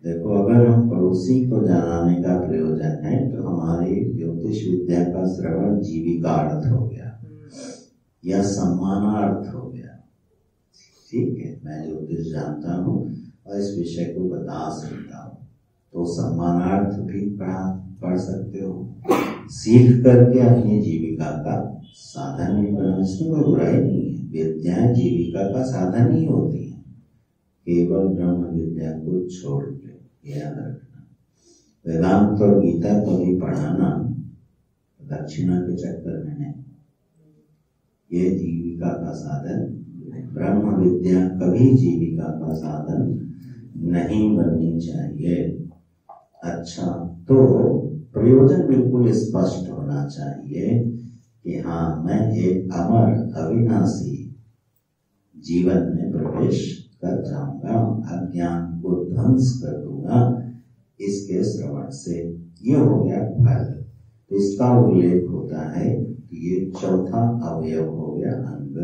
देखो, अगर हम पड़ोसी को जानने का प्रयोजन है तो हमारी ज्योतिष विद्या का श्रवण जीविकार्थ हो गया या सम्मानार्थ हो गया। ठीक है, मैं ज्योतिष जानता हूँ और इस विषय को बता सकता हूँ, तो सम्मानार्थ भी पढ़ सकते हो। सीख करके अपनी जीविका का साधन भी बना, इसमें कोई बुराई नहीं है। विद्याएं जीविका का साधन ही होती है, केवल ब्रह्म विद्या को छोड़ के। याद रखना, वेदांत और गीता को भी पढ़ाना दक्षिणा के चक्कर में नहीं, ये जीविका का साधन। ब्रह्म विद्या कभी जीविका का साधन नहीं बननी चाहिए। अच्छा, तो प्रयोजन बिल्कुल स्पष्ट होना चाहिए कि हाँ, मैं एक अमर अविनाशी जीवन में प्रवेश कर जाऊंगा, अज्ञान को ध्वंस कर दूंगा इसके श्रवण से। ये हो गया फल। तो इसका उल्लेख होता है कि ये चौथा अवयव हो गया, अंग।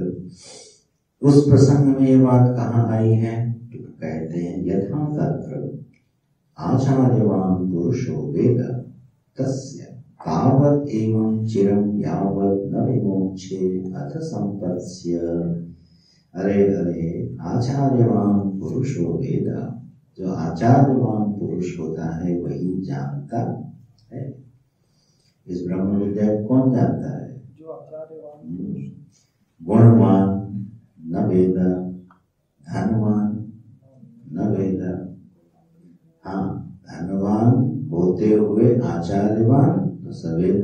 उस प्रसंग में ये बात कहाँ आई है? तो कहते हैं यथा तत्र आचार्यवान पुरुषो वेद तस्य तावत् एवं चिरं यावत् न विमोक्षे अथ संपत्स्य। अरे आचार्यवान पुरुषो वेद, जो आचार्यवान पुरुष होता है वही जानता है। इस ब्रह्म विद्या को कौन जानता है? जो आचार्यवान। गुणवान न वेद, धनवान न वेद। हाँ, धनवान होते हुए आचार्यवान तो सवेद।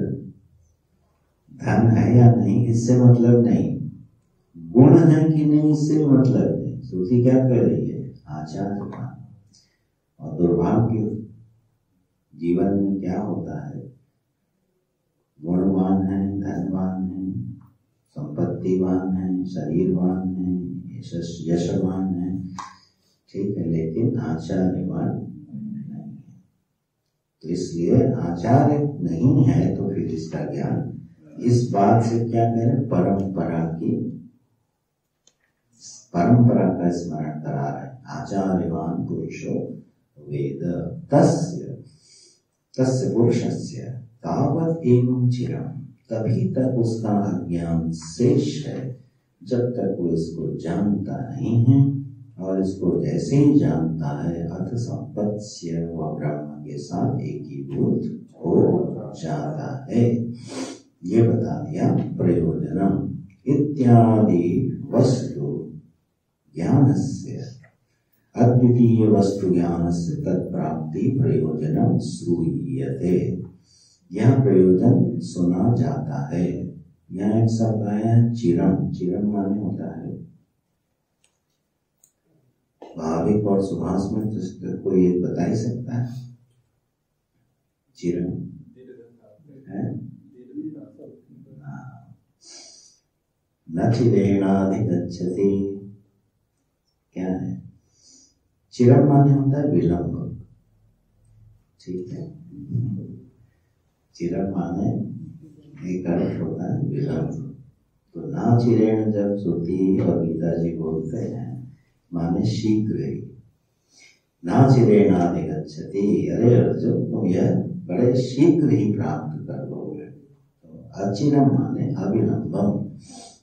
धन है या नहीं इससे मतलब नहीं, गुण है कि नहीं इससे मतलब नहीं। श्रुति क्या कह रही है? आचार्यवान। और दुर्भाग्य जीवन में क्या होता है? गुणवान है, धनवान है, संपत्तिवान है, शरीरवान है, यशवान है, ठीक है, लेकिन आचार्यवान नहीं है। तो इसलिए आचार्य नहीं है तो फिर इसका ज्ञान। इस बात से क्या करें? परंपरा की परंपरा का स्मरण करा रहे हैं। आचार्यवान पुरुषो वेद तस्य तस्य पुरुषस्य तावत एवं चिरम, तभी तक उसका अज्ञान शेष है जब तक वो इसको जानता नहीं है, और इसको जैसे ही जानता है अथ संपत्स्य वह ब्रह्म के साथ एकीभूत हो जाता है। ये बता दिया प्रयोजनम इत्यादि वस्तु ज्ञानस्य अद्वितीय वस्तु ज्ञानस्य तत्प्राप्ति प्रयोजनम श्रूयते। यह प्रयोजन सुना जाता है। यहाँ एक शब्द आया है चिरम। चिरम माने होता है भाविक और सुभाष में तो कोई एक बता ही सकता है। चिरम है न चिरेणाधिगच्छति। क्या है? चिरम माने होता है विलंब। ठीक है, चिरम माने एक अर्थ होता है विलंब। तो ना चिरेण जब श्रुति और गीता जी बोलते हैं माने शीघ्र ही। ना चिरेणाधिगच्छति, अरे अर्जुन तुम यह बड़े शीघ्र ही प्राप्त कर लोगे। तो अचिरम माने अविलंबम,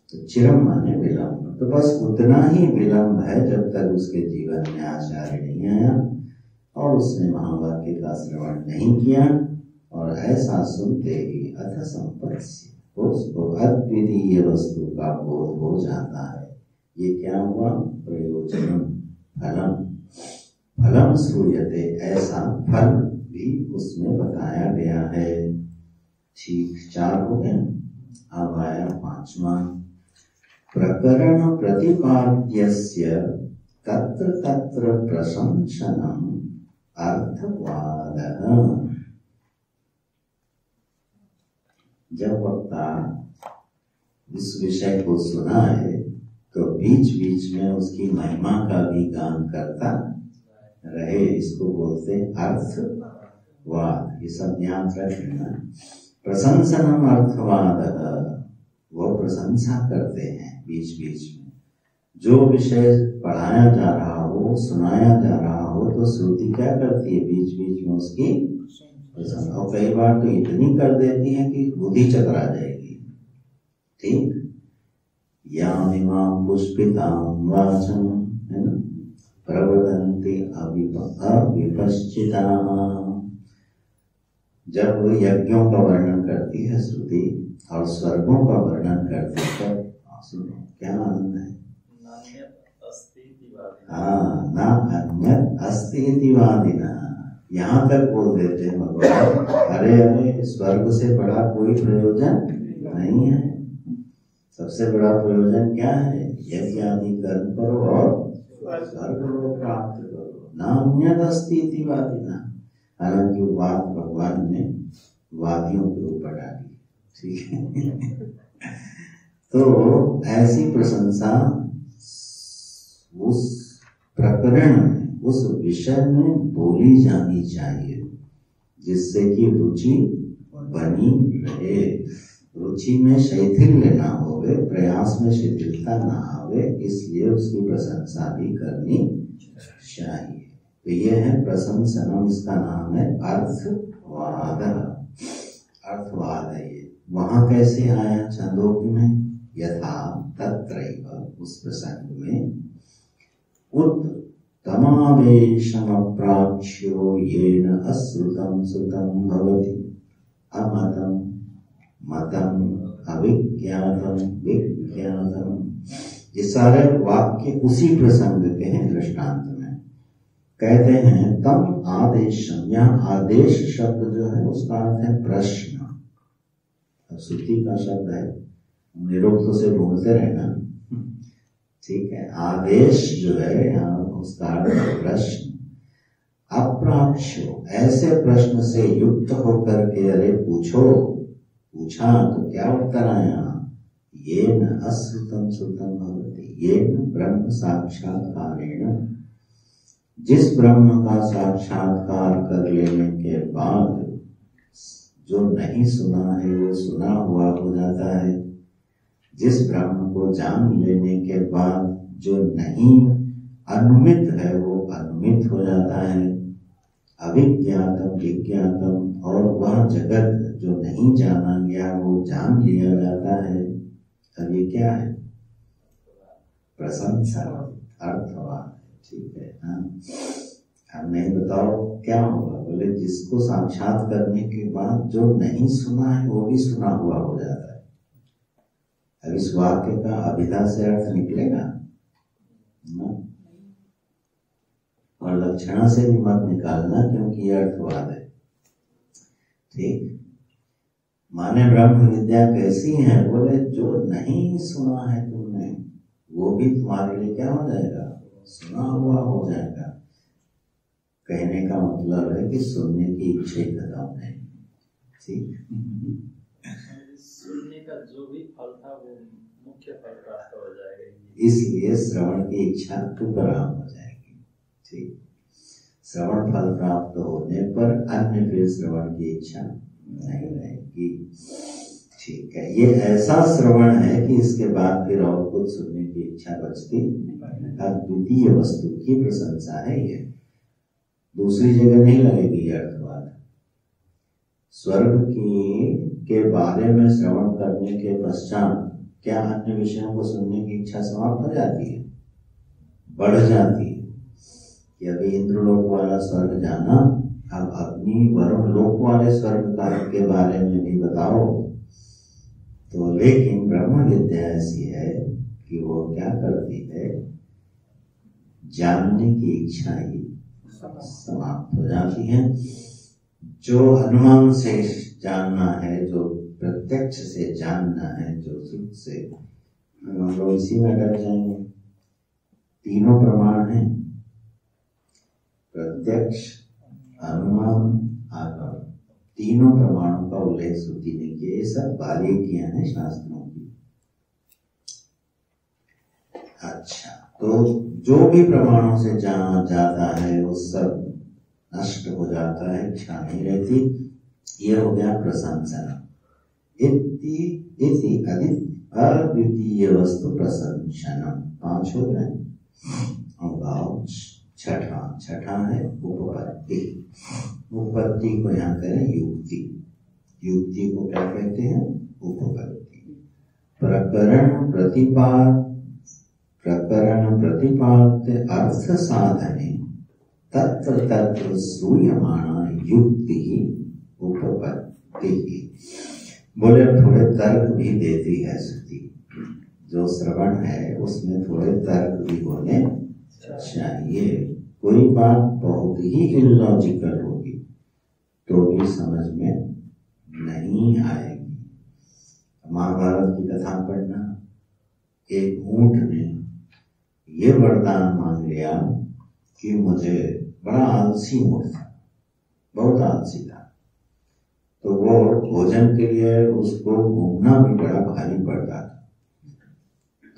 तो चिरम माने विलंब। तो बस उतना ही विलंब है जब तक उसके जीवन में आचार्य नहीं आया और उसने महावाक्य का श्रवण नहीं किया, और ऐसा सुनते ही अथ संपत्ति उसको अद्वितीय वस्तु का बोध हो जाता है। ये क्या हुआ? प्रयोजनम फलम। फलम श्रूयते, ऐसा फल भी उसमें बताया गया है। ठीक, 4 हो गए। अब आया 5वां प्रकरण प्रतिपाद्यस्य तत्र तत्र प्रशंसनम अर्थवादः। जब वक्ता इस विषय को सुना है तो बीच बीच में उसकी महिमा का भी गान करता रहे। इसको बोलते अर्थवाद। ये सब ध्यान रखना। प्रशंसनम अर्थवाद, वो प्रशंसा करते हैं बीच बीच में। जो विषय पढ़ाया जा रहा हो, सुनाया जा रहा हो, तो श्रुति क्या करती है? बीच बीच में उसकी प्रशंसा। और कई बार तो इतनी कर देती है कि बुद्धि चकरा जाएगी। ठीक, यामिमां पुष्पितां वाचं, है ना, प्रवदन्ति अविपश्चिताः। जब यज्ञों का वर्णन करती है श्रुति और स्वर्गों का वर्णन करती है, सुनो क्या आनंद है। हाँ, ना अन्यत् अस्ति इति वादिनः। यहाँ तक बोल देते हैं भगवान, अरे अरे स्वर्ग से बड़ा कोई प्रयोजन नहीं है। सबसे बड़ा प्रयोजन क्या है? यज्ञ आदि कर्म करो और स्वर्ग लोक प्राप्त करो। ना अन्यत् अस्ति इति वादिनः। हालांकि वो बात भगवान ने वादियों के ऊपर डाली। ठीक है। तो ऐसी प्रशंसा उस प्रकरण में, उस विषय में बोली जानी चाहिए जिससे कि रुचि बनी रहे। रुचि में शैथिल्य ना होवे, प्रयास में शिथिलता ना आवे, इसलिए उसकी प्रशंसा भी करनी चाहिए। तो ये है प्रशंसनम, इसका नाम है अर्थवाद। अर्थवाद है ये। वहां कैसे आया? छंदोग्य में यथा तत्रैव, उस प्रसंग में उत्तमावेशमप्राक्ष्यो येन अश्रुतं श्रुतं भवति, अमतं मतं अविज्ञातं विज्ञातं। ये सारे वाक्य उसी प्रसंग के हैं। दृष्टांत में कहते हैं तम आदेशम। यहाँ आदेश शब्द जो है उसका अर्थ है प्रश्न। अब श्रुति का शब्द है, निरुक्त से ढूंढते रहना। ठीक है, आदेश जो है यहाँ उसका अर्थ है प्रश्न। अप्राक्ष्यो, ऐसे प्रश्न से युक्त होकर के अरे पूछो, पूछा तो क्या उत्तर आया? ये न अश्रुतम श्रुतम भवति, ये न ब्रह्म साक्षात्कारेण। जिस ब्रह्म का साक्षात्कार कर लेने के बाद जो नहीं सुना है वो सुना हुआ हो जाता है। जिस ब्रह्म को जान लेने के बाद जो नहीं अनुमित है वो अनुमित हो जाता है, अविज्ञातम विज्ञातम, और वह जगत जो नहीं जाना गया वो जान लिया जाता है। अब ये क्या है? प्रशंसा, अर्थवाद। ठीक है, हाँ। अब नहीं बताओ क्या होगा? बोले जिसको साक्षात करने के बाद जो नहीं सुना है वो भी सुना हुआ हो जाता है। अब इस वाक्य का अभिधा से अर्थ निकलेगा ना? और लक्षणा से भी मत निकालना, क्योंकि ये अर्थवाद है। ठीक, माने ब्रह्म विद्या कैसी है? बोले जो नहीं सुना है तुमने वो भी तुम्हारे लिए क्या हो जाएगा? सुना हुआ हो जाएगा। कहने का मतलब है कि सुनने की इच्छा ही खत्म नहीं। ठीक, सुनने का जो भी फल था वो मुख्य फल प्राप्त हो जाएगा, इसलिए श्रवण की इच्छा तुपराम हो जाएगी। ठीक, श्रवण फल प्राप्त होने पर अन्य फिर श्रवण की इच्छा नहीं रहेगी। ठीक है, ये ऐसा श्रवण है कि इसके बाद फिर और कुछ सुनने की इच्छा बचती। द्वितीय वस्तु की प्रशंसा है ये, दूसरी जगह नहीं लगेगी अर्थवाद। स्वर्ग के बारे में श्रवण करने के पश्चात क्या अन्य विषयों को सुनने की इच्छा समाप्त हो जाती है? बढ़ जाती है कि अभी इंद्रलोक वाला स्वर्ग जाना, अब अग्नि वरुण लोक वाले स्वर्ग के बारे में भी बताओ। तो लेकिन ब्रह्म विद्या ऐसी है कि वो क्या करती है? जानने की इच्छा ही समाप्त हो जाती है। जो अनुमान से जानना है, जो प्रत्यक्ष से जानना है, जो सुख से, हम लोग इसी में डर जाएंगे। तीनों प्रमाण हैं, प्रत्यक्ष, अनुमान, आगम। तीनों प्रमाणों का उल्लेख श्रुति ने किया। ये सब बारीकियां हैं शास्त्रों की। अच्छा, तो जो भी प्रमाणों से जाना जाता है वो सब नष्ट हो जाता है, इच्छा नहीं रहती। ये हो गया प्रशंसा। अद्वितीय वस्तु प्रशंसनम। 5 हो गए। और छठा है उपपत्ति। उपपत्ति को यहाँ करें युक्ति। युक्ति को क्या कहते हैं? उपपत्ति। प्रकरण प्रतिपाद्य अर्थ साधने तत्र तत्र श्रूयमाणा युक्ति उपपत्ति। बोले थोड़े तर्क भी देती है श्रुति। जो श्रवण है उसमें थोड़े तर्क भी होने चाहिए। कोई बात बहुत ही इलॉजिकल होगी तो भी समझ में नहीं आएगी। महाभारत की कथा पढ़ना, एक ऊंट ने ये वरदान मांग लिया कि मुझे, बड़ा आलसी ऊंट था, बहुत आलसी था, तो वो भोजन के लिए उसको घूमना भी बड़ा भारी पड़ता था।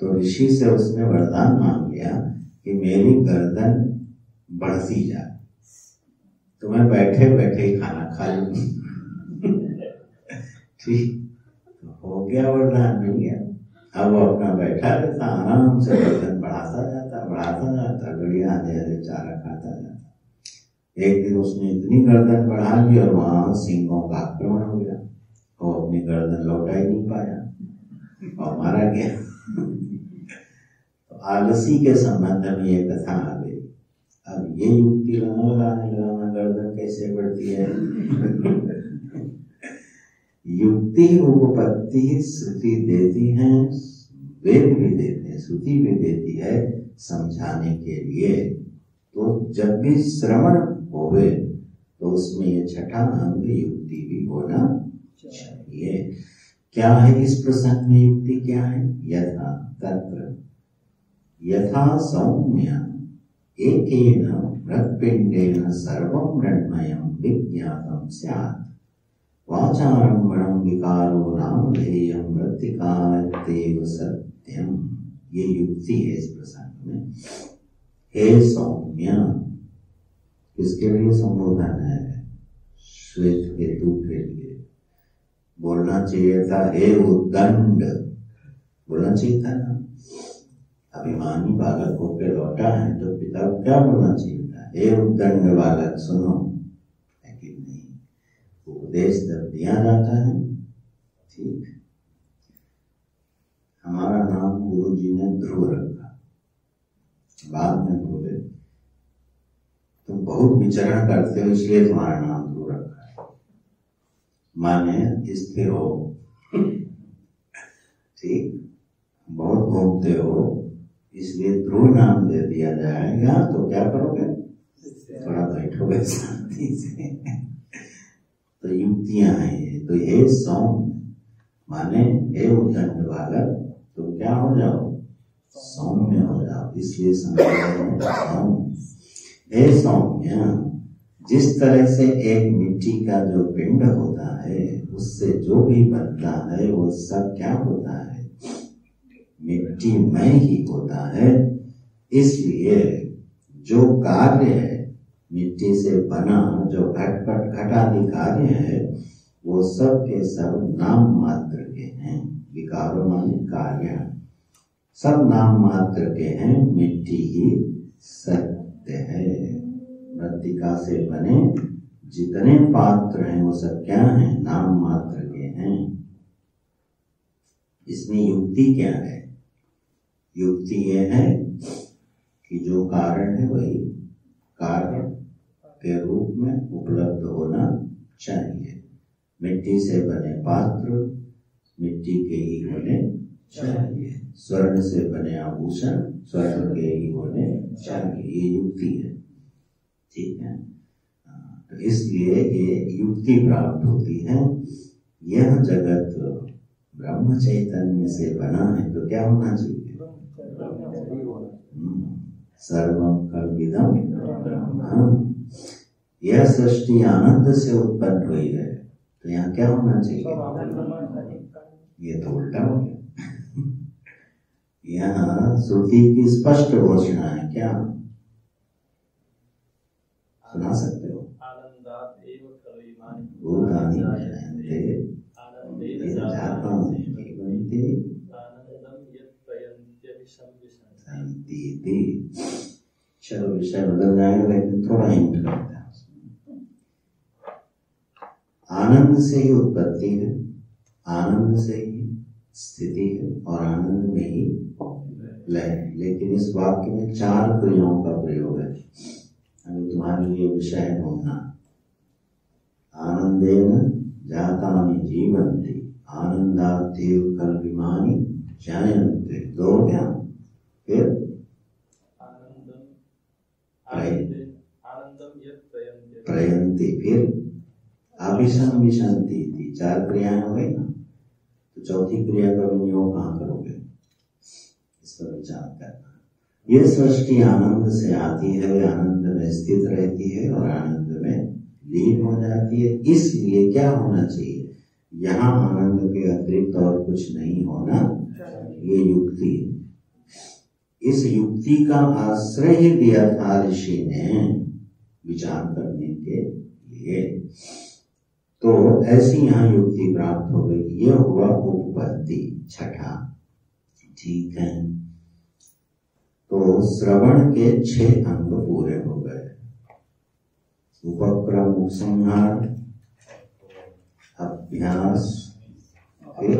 तो ऋषि से उसने वरदान मांग लिया कि मेरी गर्दन बढ़ती जाए तो मैं बैठे बैठे ही खाना खा लूं। ठीक, हो गया, वरदान मिल गया। अब वो अपना बैठा रहता, आराम से गर्दन बढ़ाता जाता, बढ़िया हरे चारा खाता जाता। एक दिन उसने इतनी गर्दन बढ़ा ली और वहां सिंहों का आक्रमण हो गया। वो अपनी गर्दन लौटा ही नहीं पाया और मारा गया। तो आलसी के संबंध में ये कथा आ गई। अब ये युक्ति लगाने लगा, गर्दन कैसे बढ़ती है? युक्ति उपपत्ति श्रुति देती है, वेद भी देते हैं, श्रुति भी देती है समझाने के लिए। तो जब भी श्रवण होवे तो उसमें ये छठा अंग युक्ति भी होना चाहिए। क्या है इस प्रसंग में युक्ति? क्या है? यथा तत्र यथा सौम्य एकेन मृत्पिंडेन सर्वं मृण्मयं विज्ञातं स्यात् वाचारम्भणं विकारो नामधेयं मृत्तिकायतेव सत्यम। ये युक्ति है इस प्रसंग में। हे सौम्य, किसके लिए संबोधन है? श्वेत केतु के लिए। बोलना चाहिए था हे उद्दंड, बोलना चाहिए था ना। अभिमानी बालक होकर लौटा है तो पिता को क्या बोलना चाहिए था? हे उद्दंड बालक सुनो, है कि नहीं? उपदेश जब दिया जाता है, ठीक। हमारा नाम गुरु जी ने ध्रुव रखा, बाद में बोले तुम बहुत विचरण करते हो इसलिए तुम्हारा नाम ध्रुव रखा है, माने स्थिर हो, ठीक, बहुत घूमते हो इसलिए ध्रुव नाम दे दिया जाएगा। तो क्या करोगे? थोड़ा बैठोगे शांति से। तो युक्तियां हैं ये। तो हे सौम्य, माने हे उद्दंड बालक, तुम क्या हो जाओ? सौम्य हो जाओ। इसलिए सौम्य, हे सौम्य, जिस तरह से एक मिट्टी का जो पिंड होता है उससे जो भी बनता है वो सब क्या होता है? मिट्टी में ही होता है। इसलिए जो कार्य है मिट्टी से बना, जो घटपट घटादि कार्य है, वो सब के सब नाम मात्र के हैं। विकारो माने कार्य, सब नाम मात्र के हैं। मिट्टी ही सत्य है। मृत्तिका से बने जितने पात्र हैं वो सब क्या हैं? नाम मात्र के हैं। इसमें युक्ति क्या है? युक्ति ये है कि जो कारण है वही कार्य के रूप में उपलब्ध होना चाहिए। मिट्टी से बने पात्र मिट्टी के ही होने चाहिए। स्वर्ण से बने आभूषण स्वर्ण के ही होने चाहिए। ये युक्ति है, ठीक है। तो इसलिए ये युक्ति प्राप्त होती है। यह जगत ब्रह्म चैतन्य से बना है तो क्या होना चाहिए? सर्वं खल्विदं ब्रह्म। यह सृष्टि आनंद से उत्पन्न हुई है तो यहाँ क्या होना चाहिए? ये तो उल्टा हो गया। यहाँ श्रुति की स्पष्ट घोषणा है। क्या सुना सकते हो? भूतानि जायन्ते जातानि जीवन्ति संतीति। चलो विषय बदल जाएगा लेकिन थोड़ा हिंट करते हैं। आनंद से ही उत्पत्ति है, आनंद से ही स्थिति है और आनंद में ही लय। लेकिन इस वाक्य में 4 क्रियाओं का प्रयोग है। अभी तुम्हारे लिए विषय ढूंढना। आनंदेन जातानि जीवन्ति आनंदाद्येव कल्पिमानि जायन्ते। 2 ज्ञान। फिर प्रयन्ति, फिर अभिसंविशन्ति। 4 क्रियाएं हो गई ना। तो चौथी क्रिया का विनियोग कहाँ करोगे? इस पर विचार करना। ये सृष्टि आनंद से आती है, आनंद में स्थित रहती है और आनंद में लीन हो जाती है। इसलिए क्या होना चाहिए? यहाँ आनंद के अतिरिक्त और कुछ नहीं होना। ये युक्ति है। इस युक्ति का आश्रय दिया था ऋषि ने विचार करने के लिए। तो ऐसी यहाँ युक्ति प्राप्त हो गई। ये हुआ उपपत्ति, छठा, ठीक है। तो श्रवण के 6 अंग पूरे हो गए। उपक्रम, उपसंहार, अभ्यास, फिर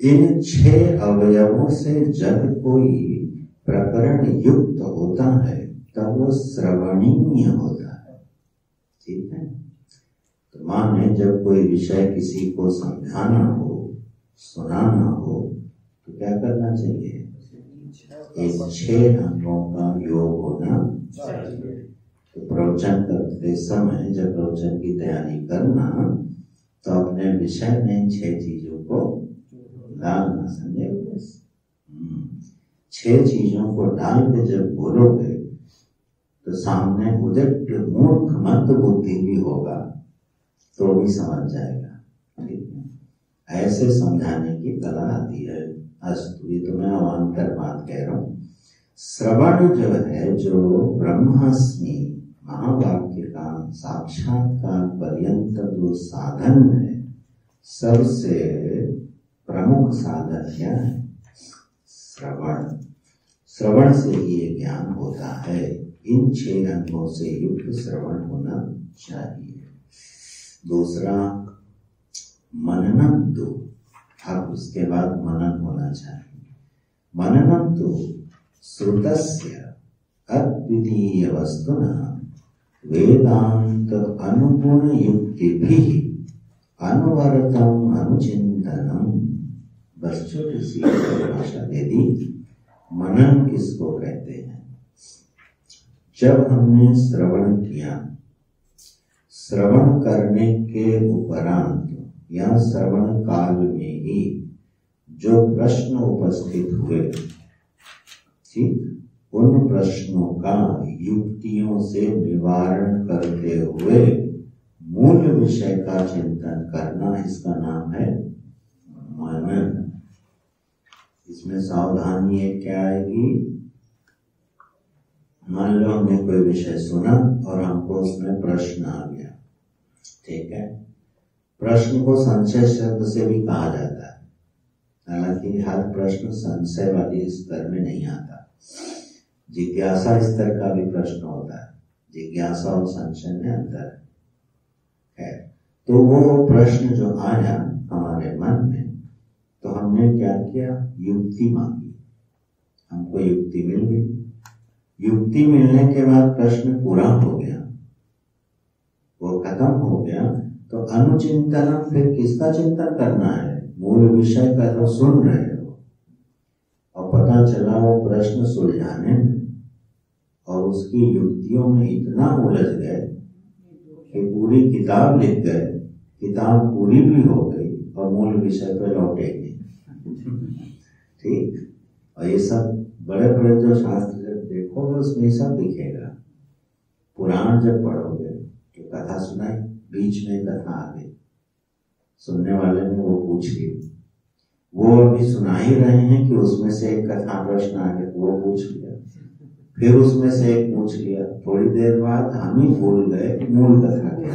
इन 6 अवयवों से जब कोई प्रकरण युक्त होता है तब वो श्रवणीय होता है, ठीक है। तो माने जब कोई विषय किसी को समझाना हो, सुनाना हो तो क्या करना चाहिए? इन 6 अंगों का योग होना चाहिए। तो प्रवचन करते समय जब प्रवचन की तैयारी करना तो अपने विषय में 6 चीजों को डालना, समझे? 6 चीजों को डाल के जब बोलोगे तो सामने उदट मूर्ख मंद बुद्धि भी होगा तो भी समझ जाएगा, ठीक है। ऐसे समझाने की कला आती है। अस्तु, ये तो मैं अवान्तर बात कह रहा हूँ। श्रवण जो है, जो ब्रह्मास्मि महावाक्य का साक्षात्कार पर्यंत जो साधन है, सबसे प्रमुख साधन क्या है? श्रवण। श्रवण से ही ये ज्ञान होता है। इन 6 अंगों से युक्त श्रवण होना चाहिए। दूसरा मननम तो, अब उसके बाद मनन होना चाहिए। मननम तो श्रुतस्य अद्वितीय वस्तुना वेदांत अनुगुण युक्तिभिः अनुवर्तम अनुचिंतनम। बस छोटी सी परिभाषा दे दी। मनन किसको कहते हैं? जब हमने श्रवण किया, श्रवण करने के उपरांत या श्रवण काल में ही जो प्रश्न उपस्थित हुए, ठीक, उन प्रश्नों का युक्तियों से निवारण करते हुए मूल विषय का चिंतन करना, इसका नाम है मनन। इसमें सावधानी है, क्या आएगी? मान लो हमने कोई विषय सुना और हमको उसमें प्रश्न आ गया, ठीक है। प्रश्न को संशय शब्द से भी कहा जाता है, हालांकि हर प्रश्न संशय वाली स्तर में नहीं आता। जिज्ञासा स्तर का भी प्रश्न होता है। जिज्ञासा और संशय में अंतर है। तो वो प्रश्न जो आया हमारे मन में, तो हमने क्या किया? युक्ति मांगी। हमको युक्ति मिल गई। युक्ति मिलने के बाद प्रश्न पूरा हो गया, वो खत्म हो गया। तो अनुचिंतन, फिर किसका चिंतन करना है? मूल विषय का जो सुन रहे हो। और पता चला वो प्रश्न सुलझाने में और उसकी युक्तियों में इतना उलझ गए कि पूरी किताब लिख गए। किताब पूरी भी हो गई और मूल विषय पर लौटे गए, ठीक। और ये सब बड़े बड़े जो शास्त्र जब देखोगे उसमें सब दिखेगा। पुराण जब पढ़ोगे तो कथा सुनाई, बीच में कथा आ गई, सुनने वाले ने वो पूछ ली, वो अभी सुना ही रहे हैं कि उसमें से एक कथा प्रश्न आ गया, वो पूछ लिया, फिर उसमें से एक पूछ लिया। थोड़ी देर बाद हम ही भूल गए कि मूल कथा क्या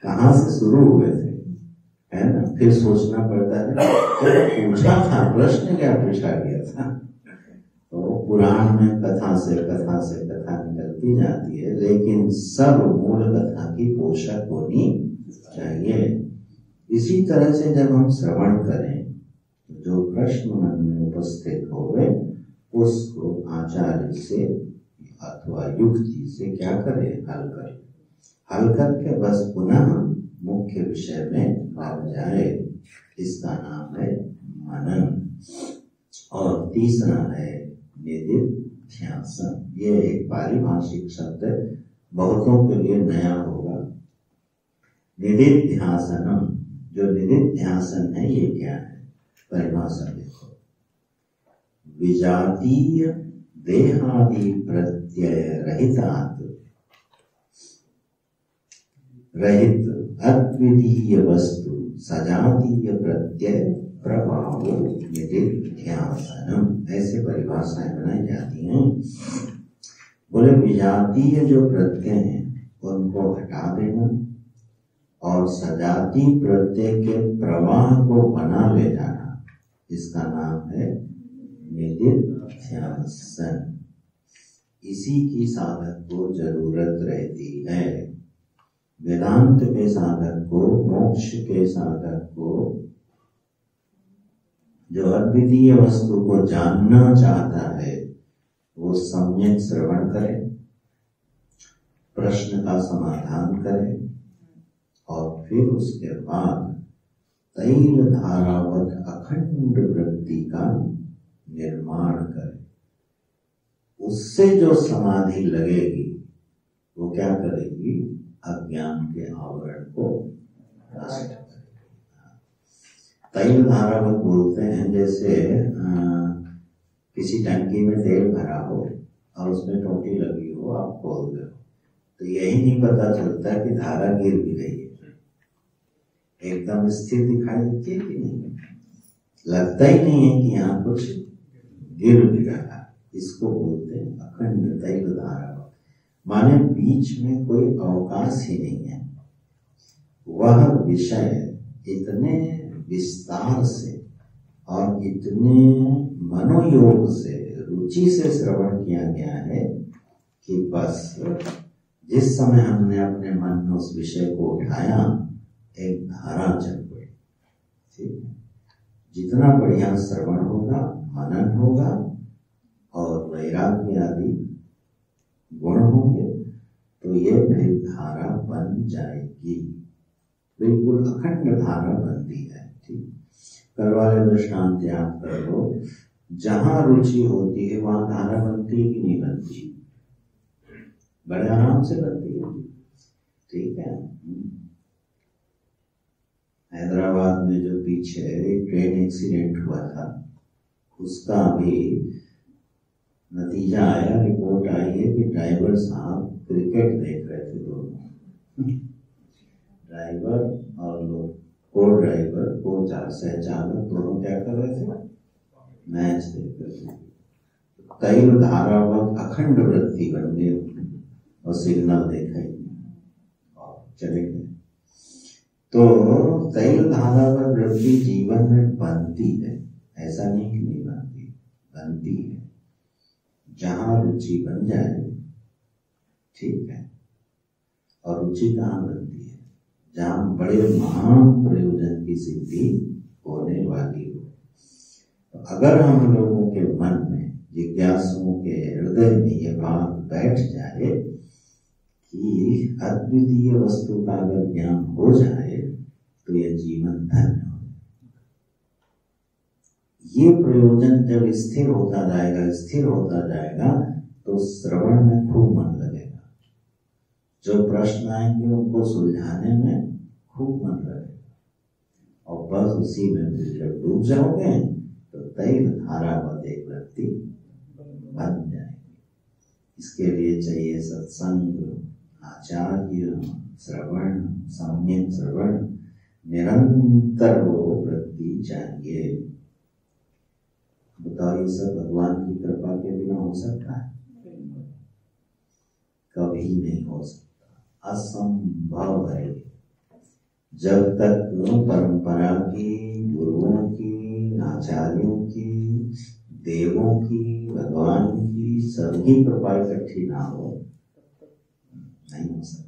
कहाँ से शुरू हुए थे, है ना। फिर सोचना पड़ता है तो पूछा था, प्रश्न क्या पूछा गया था। तो पुराण में कथा से कथा निकलती जाती है, लेकिन सब मूल कथा की पोषक होनी चाहिए। इसी तरह से जब हम श्रवण करें, जो प्रश्न मन में उपस्थित होवे उसको आचार्य से अथवा युक्ति से क्या करें? हल करके बस पुनः मुख्य विषय में लग जाए। इसका नाम है मनन। और तीसरा है निदिध्यासन। ये एक पारिभाषिक शब्द है, बहुतों के लिए नया होगा। निदिध्यासनम, जो निदिध्यासन है ये क्या है? परिभाषा देखो। विजातीय देहादि प्रत्यय रहित अद्वितीय वस्तु सजातीय प्रत्यय प्रभाव निदिध्यासनम, ऐसे परिभाषाएं बनाई जाती हैं। बोले विजातीय जो प्रत्यय हैं उनको हटा देना और सजाती प्रत्यय के प्रवाह को बना ले जाना, इसका नाम है निदिध्यासन। इसी की साधक को जरूरत रहती है। वेदांत के साधक को, मोक्ष के साधक को, जो अद्वितीय वस्तु को जानना चाहता है, वो सम्यक श्रवण करे, प्रश्न का समाधान करे और फिर उसके बाद तैल धारावत अखंड वृत्ति का निर्माण करे। उससे जो समाधि लगेगी वो क्या करेगी? अज्ञान के आवरण को नष्ट करेगी। तैल धारावत बोलते हैं, जैसे किसी टंकी में तेल भरा हो और उसमें टोटी लगी हो, आप खोल दो तो यही नहीं पता चलता कि धारा गिर भी गई है। एकदम स्थिर दिखाई देती है कि नहीं? लगता ही नहीं है कि यहाँ कुछ गिर भी रहा। इसको बोलते हैं अखंड तैल धारा। माने बीच में कोई अवकाश ही नहीं है। वह विषय इतने विस्तार से और इतने मनोयोग से, रुचि से श्रवण किया गया है कि बस जिस समय हमने अपने मन में उस विषय को उठाया, एक धारा चल पड़ी। ठीक है, जितना बढ़िया श्रवण होगा, मनन होगा और वैराग्य आदि गुण होंगे तो ये फिर धारा बन जाएगी, बिल्कुल अखंड धारा बनती है। ठीक, कल वाले दृष्टांत याद कर लो, जहां रुचि होती है वहां धारा बनती है कि नहीं बनती? बड़े आराम से बनती है। ठीक है, हैदराबाद में जो पीछे ट्रेन एक्सीडेंट हुआ था, उसका भी नतीजा आया, रिपोर्ट आई है कि ड्राइवर साहब क्रिकेट देख रहे थे दोनों। ड्राइवर और लोग, को ड्राइवर, को चालक दोनों क्या कर रहे थे? मैच देख रहे थे। तैल धारावत अखंड वृत्ति बन गई और सिग्नल देखा और चले गए। तो तैल धारावत वृत्ति जीवन में बनती है, ऐसा नहीं कि नहीं बनती, बनती है। जहां रुचि बन जाए, ठीक है, और रुचि कहाँ बनती है? जहां बड़े महान प्रयोजन की सिद्धि होने वाली हो। तो अगर हम लोगों के मन में, जिज्ञासुओं के हृदय में ये बात बैठ जाए कि अद्वितीय वस्तु का अगर ज्ञान हो जाए तो यह जीवन धन्य हो। ये प्रयोजन जब स्थिर होता जाएगा तो श्रवण में खूब मन लगेगा। जो प्रश्न आएंगे उनको सुलझाने में खूब मन लगेगा और बस उसी में जब डूब जाओगे तो तैल धारावत एक व्यक्ति बन जाएगी। इसके लिए चाहिए सत्संग, आचार्य, श्रवण, सम्यक श्रवण, निरंतर वो वृत्ति चाहिए। बताओ, ये सब भगवान की कृपा के बिना हो सकता है? कभी नहीं हो सकता, असंभव है। जब तक परंपरा की, गुरुओं की, आचार्यों की, देवों की, भगवान की सबकी कृपा इकट्ठी ना हो, नहीं हो सकता।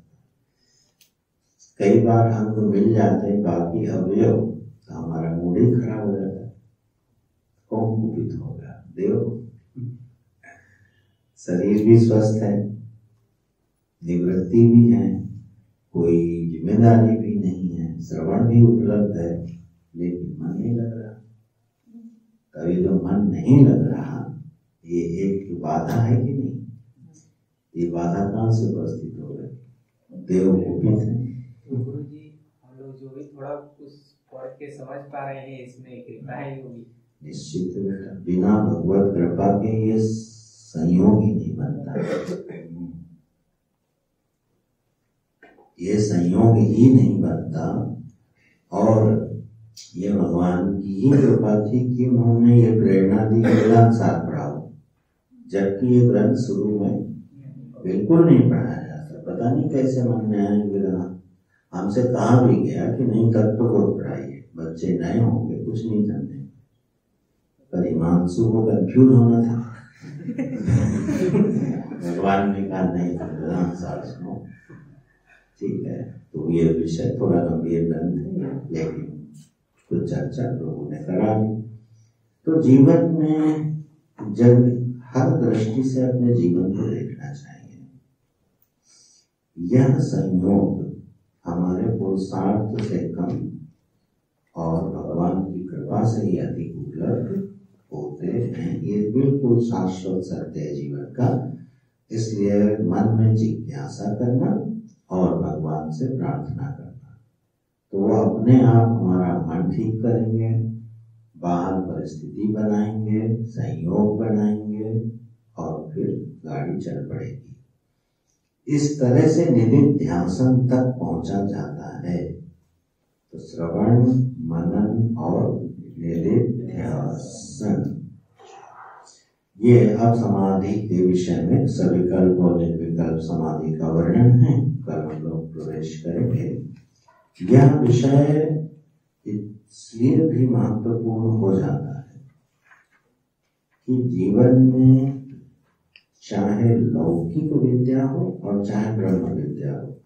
कई बार अंग मिल जाते हैं, बाकी अवयव, तो हमारा मूड ही खराब हो जाता है। कौन कुपित होगा? देव। शरीर भी स्वस्थ है, निवृत्ति भी है, कोई जिम्मेदारी भी नहीं है, श्रवण भी उपलब्ध है, लेकिन मन नहीं लग रहा। कभी जो मन नहीं लग रहा, ये एक बाधा है कि नहीं? ये बाधा कहाँ से उपस्थित हो गई? देव कुपित है। गुरु जी, हम लोग जो भी थोड़ा कुछ पढ़ के समझ पा रहे हैं, इसमें कृपा ही होगी। निश्चित बेटा, बिना भगवत कृपा के ये संयोग ही नहीं बनता। ये संयोग ही नहीं बनता। और ये भगवान की ही कृपा थी कि उन्होंने ये प्रेरणा दी कि वेदांत साथ पढ़ाओ, जबकि ये ग्रंथ शुरू में बिल्कुल नहीं पढ़ाया जाता। पता नहीं कैसे मन में आया वेदांत। हमसे कहा भी गया कि नहीं, तब तो बहुत पढ़ाइए, बच्चे नए होंगे, कुछ नहीं जानते। पर हिमांशु को कंफ्यूज होना था। भगवान ने कहा नहीं, वेदांत साथ सुनो, ठीक है। तो ये विषय थोड़ा गंभीर ग्रंथ है, लेकिन कुछ चर्चा लोगों ने करा। तो जीवन में जब हर दृष्टि से अपने जीवन को देखना चाहिए। यह संयोग हमारे पुरुषार्थ से कम और भगवान की कृपा से ही अधिक उपलब्ध होते हैं। ये बिल्कुल शाश्वत सत्य है जीवन का। इसलिए मन में जिज्ञासा करना और भगवान से प्रार्थना करना, तो वो अपने आप हमारा मन ठीक करेंगे, बाहर परिस्थिति बनाएंगे, संयोग बनाएंगे और फिर गाड़ी चल पड़ेगी। इस तरह से निदिन ध्यान तक पहुंचा जाता है। तो श्रवण, मनन और निदिन ध्यान, ये अब समाधि के विषय में सविकल्प और निर्विकल्प समाधि का वर्णन है। कल हम लोग प्रवेश करेंगे। यह विषय इसलिए भी महत्वपूर्ण हो जाता है कि जीवन में चाहे लौकिक विद्या हो और चाहे ब्रह्म विद्या हो,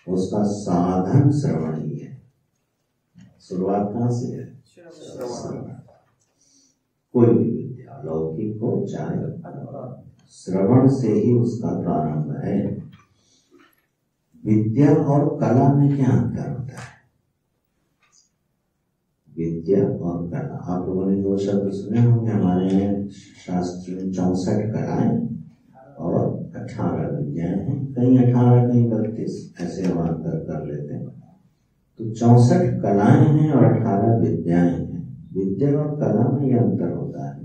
उसका साधन श्रवण ही है। शुरुआत कहाँ से है? श्रवण। कोई भी विद्या लौकिक हो चाहे श्रवण से ही उसका प्रारंभ है। विद्या और कला में क्या अंतर होता है? विद्या और कला, आप लोगों ने दो शब्द सुने होंगे हमारे शास्त्र में। 64 कलाएं और 18 विद्याएं हैं। कहीं 18 कहीं 32, ऐसे हम अंतर कर लेते हैं। तो 64 कलाएं हैं और 18 विद्याएं हैं। विद्या और कला में यह अंतर होता है।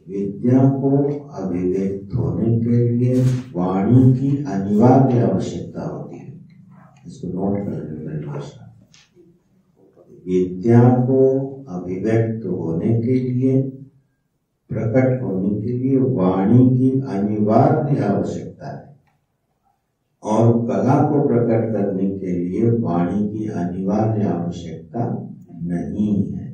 विद्या को अभिव्यक्त होने के लिए वाणी की अनिवार्य आवश्यकता होती है। इसको नोट कर लें परिभाषा। विद्या को अभिव्यक्त होने के लिए, प्रकट होने के लिए वाणी की अनिवार्य आवश्यकता है, और कला को प्रकट करने के लिए वाणी की अनिवार्य आवश्यकता नहीं है।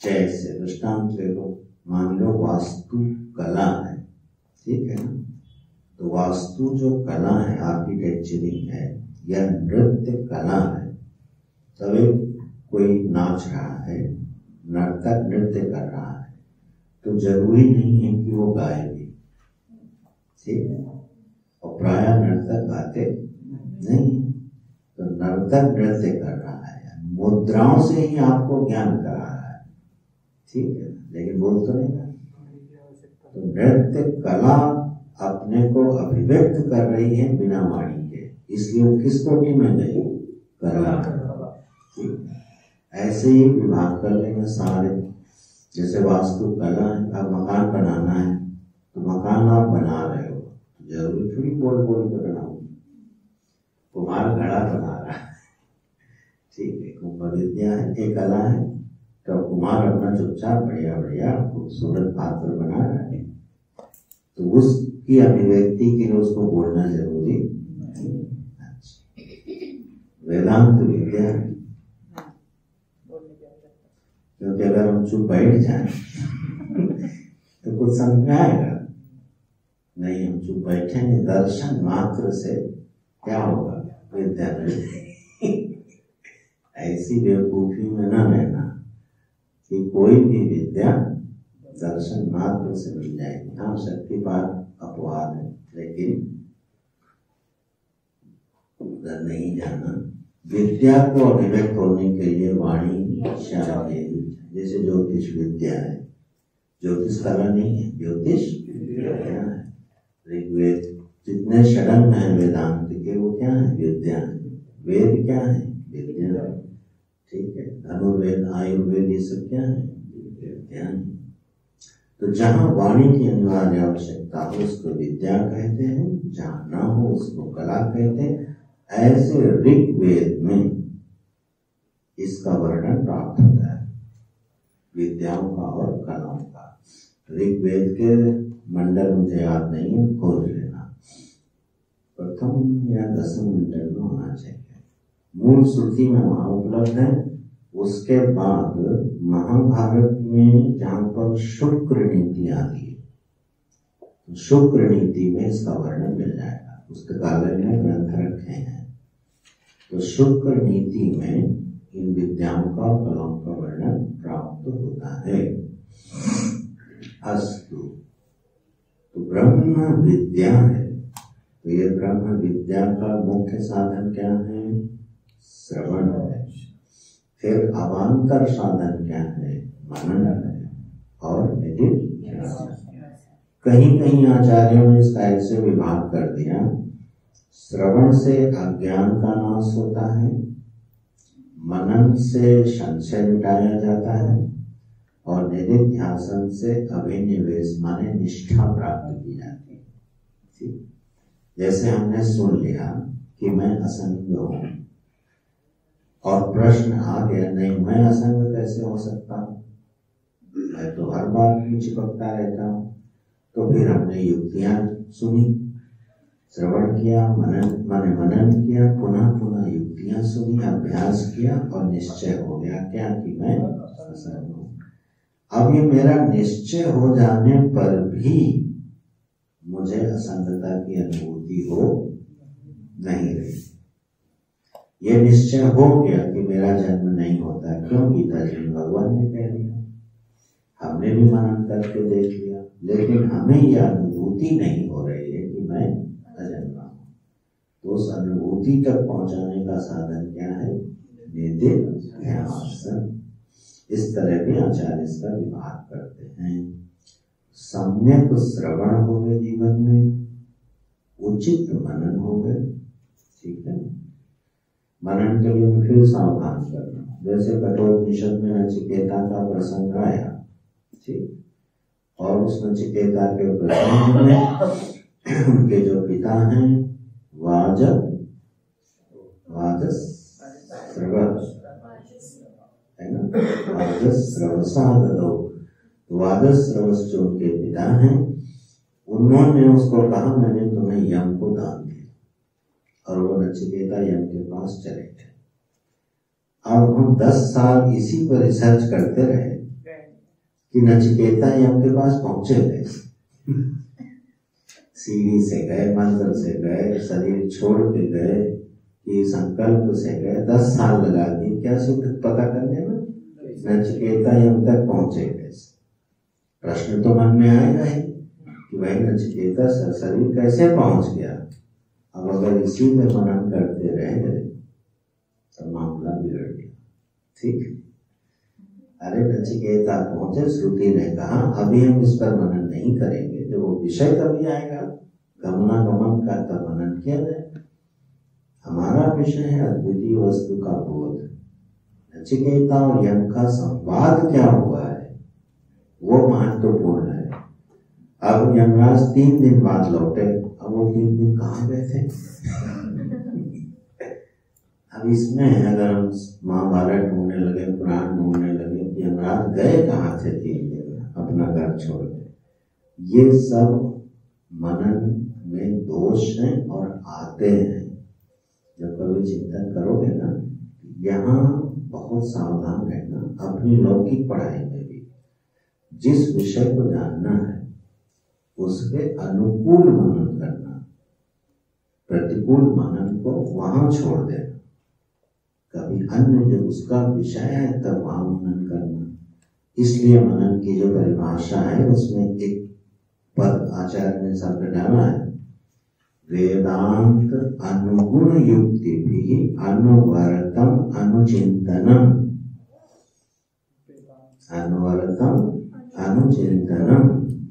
जैसे दृष्टांत ले लो, मान लो वास्तु कला है, ठीक है ना? तो वास्तु जो कला है, आर्किटेक्चरिंग है, यह नृत्य कला है। तब कोई नाच रहा है, नर्तक नृत्य कर रहा है, तो जरूरी नहीं है कि वो गाए भी, ठीक है? और प्राय नर्तक गाते नहीं, तो नर्तक नृत्य कर रहा है, मुद्राओं से ही आपको ज्ञान कर रहा है, ठीक है? लेकिन बोल तो नहीं रहा। तो नृत्य कला अपने को अभिव्यक्त कर रही है बिना वाणी के, इसलिए वो किस कोटि में गई? कला। ठीक है? ऐसे ही विभाग कर लेंगे सारे। जैसे वास्तु कला है, अब मकान बनाना है, तो मकान आप बना रहे हो, तो जरूरी थोड़ी बोल बोल के बनाओ। कुम्हार घड़ा बना रहा है, ठीक है? कुंभ विद्या है, एक कला है, तो कुम्हार अपना चुपचाप बढ़िया बढ़िया खूबसूरत पात्र बना रहा है, तो उसकी अभिव्यक्ति के लिए उसको बोलना जरूरी नहीं। वेदांत विद्या है, क्योंकि अगर हम चुप बैठ जाए तो कुछ समझ में आएगा नहीं। हम चुप बैठेंगे, दर्शन मात्र से क्या होगा? विद्या ऐसी बेवकूफी में न रहना कि कोई भी विद्या दर्शन मात्र से मिल जाएगी। हाँ, शक्तिपात अपवाद है, लेकिन उधर नहीं जाना। विद्या को अभिव्यक्त होने के लिए वाणी चाहिए। जैसे ज्योतिष विद्या है, ज्योतिष कला नहीं है, ज्योतिष विद्या है। ऋग्वेद जितने षडंग हैं वेदांत के, वो क्या है? विद्या है। वेद क्या है? विद्या है, ठीक है? धनुर्वेद, आयुर्वेद, ये सब क्या है? विद्या है। तो जहाँ वाणी की अनिवार्य आवश्यकता हो उसको विद्या कहते हैं, जहाँ ना हो उसको कला कहते हैं। ऐसे ऋग्वेद में इसका वर्णन प्राप्त होता है, विद्याओं का और कलाओं का। ऋग्वेद के मंडल मुझे याद नहीं है, खोज लेना, प्रथम या 10 मंडल में होना चाहिए। मूल श्रुति में वहां उपलब्ध है। उसके बाद महाभारत में जहाँ पर शुक्र नीति आती है, तो शुक्र नीति में इसका वर्णन मिल जाएगा। पुस्तकालय में ग्रंथ रखे हैं, तो शुक्र नीति में इन विद्याओं का और कलाओं का वर्णन प्राप्त होता है। अस्तु, तो ब्रह्म विद्या है, तो ये ब्रह्म विद्या का मुख्य साधन क्या है? श्रवण है। फिर अवान्तर साधन क्या है? मनन है और निधिध्यासन। कहीं कहीं आचार्यों ने इसका ऐसे विभाग कर दिया, श्रवण से अज्ञान का नाश होता है, मनन से संशय मिटाया जाता है, और निधिध्यासन से अभिनिवेश माने निष्ठा प्राप्त की जाती है। ठीक? जैसे हमने सुन लिया कि मैं असंग हूं, और प्रश्न आ गया, नहीं मैं असंग कैसे हो सकता हूं? मैं तो हर बात में चिपकता रहता हूँ। तो फिर हमने युक्तियां सुनी, श्रवण किया, मनन किया, पुनः पुनः युक्तियां सुनी, अभ्यास किया और निश्चय हो गया क्या कि मैं असंग हूँ। अब ये मेरा निश्चय हो जाने पर भी मुझे असंगता की अनुभूति हो नहीं रही। ये निश्चय हो गया कि मेरा जन्म नहीं होता। क्यों? गीता जी में भगवान ने कह दिया, हमने भी मनन करके देख लिया, लेकिन हमें यह अनुभूति नहीं हो रही है कि मैं अजन्मा हूँ। तो उस अनुभूति तक पहुंचाने का साधन क्या है? निधिध्यासन। इस तरह के आचार्य इसका विभाग करते हैं। सम्यक श्रवण हो गए जीवन में, उचित मनन हो गए। ठीक है, मनन के लिए फिर सावधान करना। जैसे कठोपनिषद में नचिकेता का प्रसंग आया, ठीक, और उस नचिकेता के प्रसंग में उनके जो पिता हैं वाजस्रवस जो उनके पिता हैं, उन्होंने उसको कहा मैंने तुम्हें यम को दान दिया, और वो नचिकेता यम के पास चले गए। अब हम 10 साल इसी पर रिसर्च करते रहे कि नचिकेता यम के पास पहुंचे गए, सीढ़ी से गए, मंदिर से गए, शरीर छोड़ के गए, कि संकल्प से गए, 10 साल लगा दिए क्या सिद्ध पता करने में? नचिकेता यम तक पहुंचे गए। प्रश्न तो मन में आएगा ही कि भाई नचिकेता शरीर कैसे पहुंच गया। अब अगर इसी में मनन करते रहे तो मामला बिगड़ गया। ठीक, अरे नचिकेता पहुंचे, श्रुति ने कहा अभी हम इस पर मनन नहीं करेंगे, जो वो विषय कभी आएगा गमनागमन का तब मनन किया जाए। हमारा विषय है अद्वितीय वस्तु का बोध। नचिकेता और यम का संवाद क्या हुआ है वो महत्वपूर्ण है। अब यमराज 3 दिन बाद लौटे, अब वो 3 दिन कहाँ गए थे? अब इसमें अगर हम महाभारत ढूंढने लगे, पुराण ढूंढने लगे कि यमराज गए कहाँ थे 3 दिन अपना घर छोड़ के, ये सब मनन में दोष हैं और आते हैं। जब कभी चिंतन करोगे ना, यहाँ बहुत सावधान रहना। अपनी लौकिक पढ़ाई में भी जिस विषय को जानना है उसके अनुकूल मनन करना, प्रतिकूल मनन को वहां छोड़ देना। कभी अन्य जो उसका विषय है तब वहां मनन करना। इसलिए मनन की जो परिभाषा है उसमें एक पद आचार्य ने शब्द डाला है, वेदांत अनुगुण युक्ति भी अनुवर्तम अनुचिंतनम। अनुवर्तम अनुचिंतनम,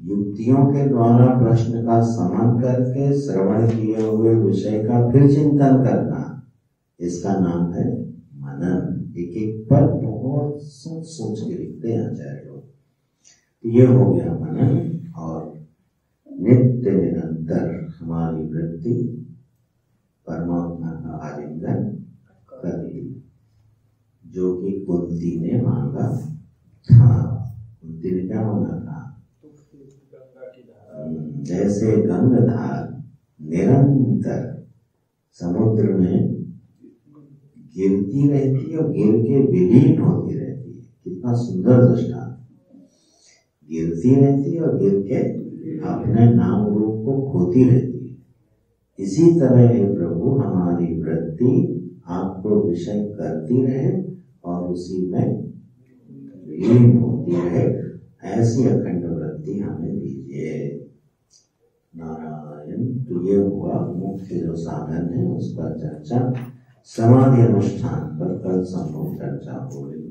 युक्तियों के द्वारा प्रश्न का समन करके श्रवण किए हुए विषय का फिर चिंतन करना, इसका नाम है मनन। एक एक पर बहुत सोच सोच के लिखते हैं आचार्य लोग। ये हो गया मनन। और नित्य निरंतर हमारी वृत्ति परमात्मा का आलिंगन करती, जो कि कुंती ने मांगा था। कुंती ने क्या मांगा था? जैसे गंगाधार निरंतर समुद्र में गिरती रहती है और गिर के विलीन होती रहती है। कितना सुंदर दृष्टांत। गिरती रहती है और गिर के अपने नाम रूप को खोती रहती है। इसी तरह है प्रभु, हमारी वृत्ति आपको विषय करती रहे और उसी में विलीन होती रहे। ऐसी अखंड वृत्ति हमें दीजिए नारायण। तो ये हुआ मुख्य जो साधन है उस पर चर्चा। समाधि अनुष्ठान पर कल संपूर्ण चर्चा होगी।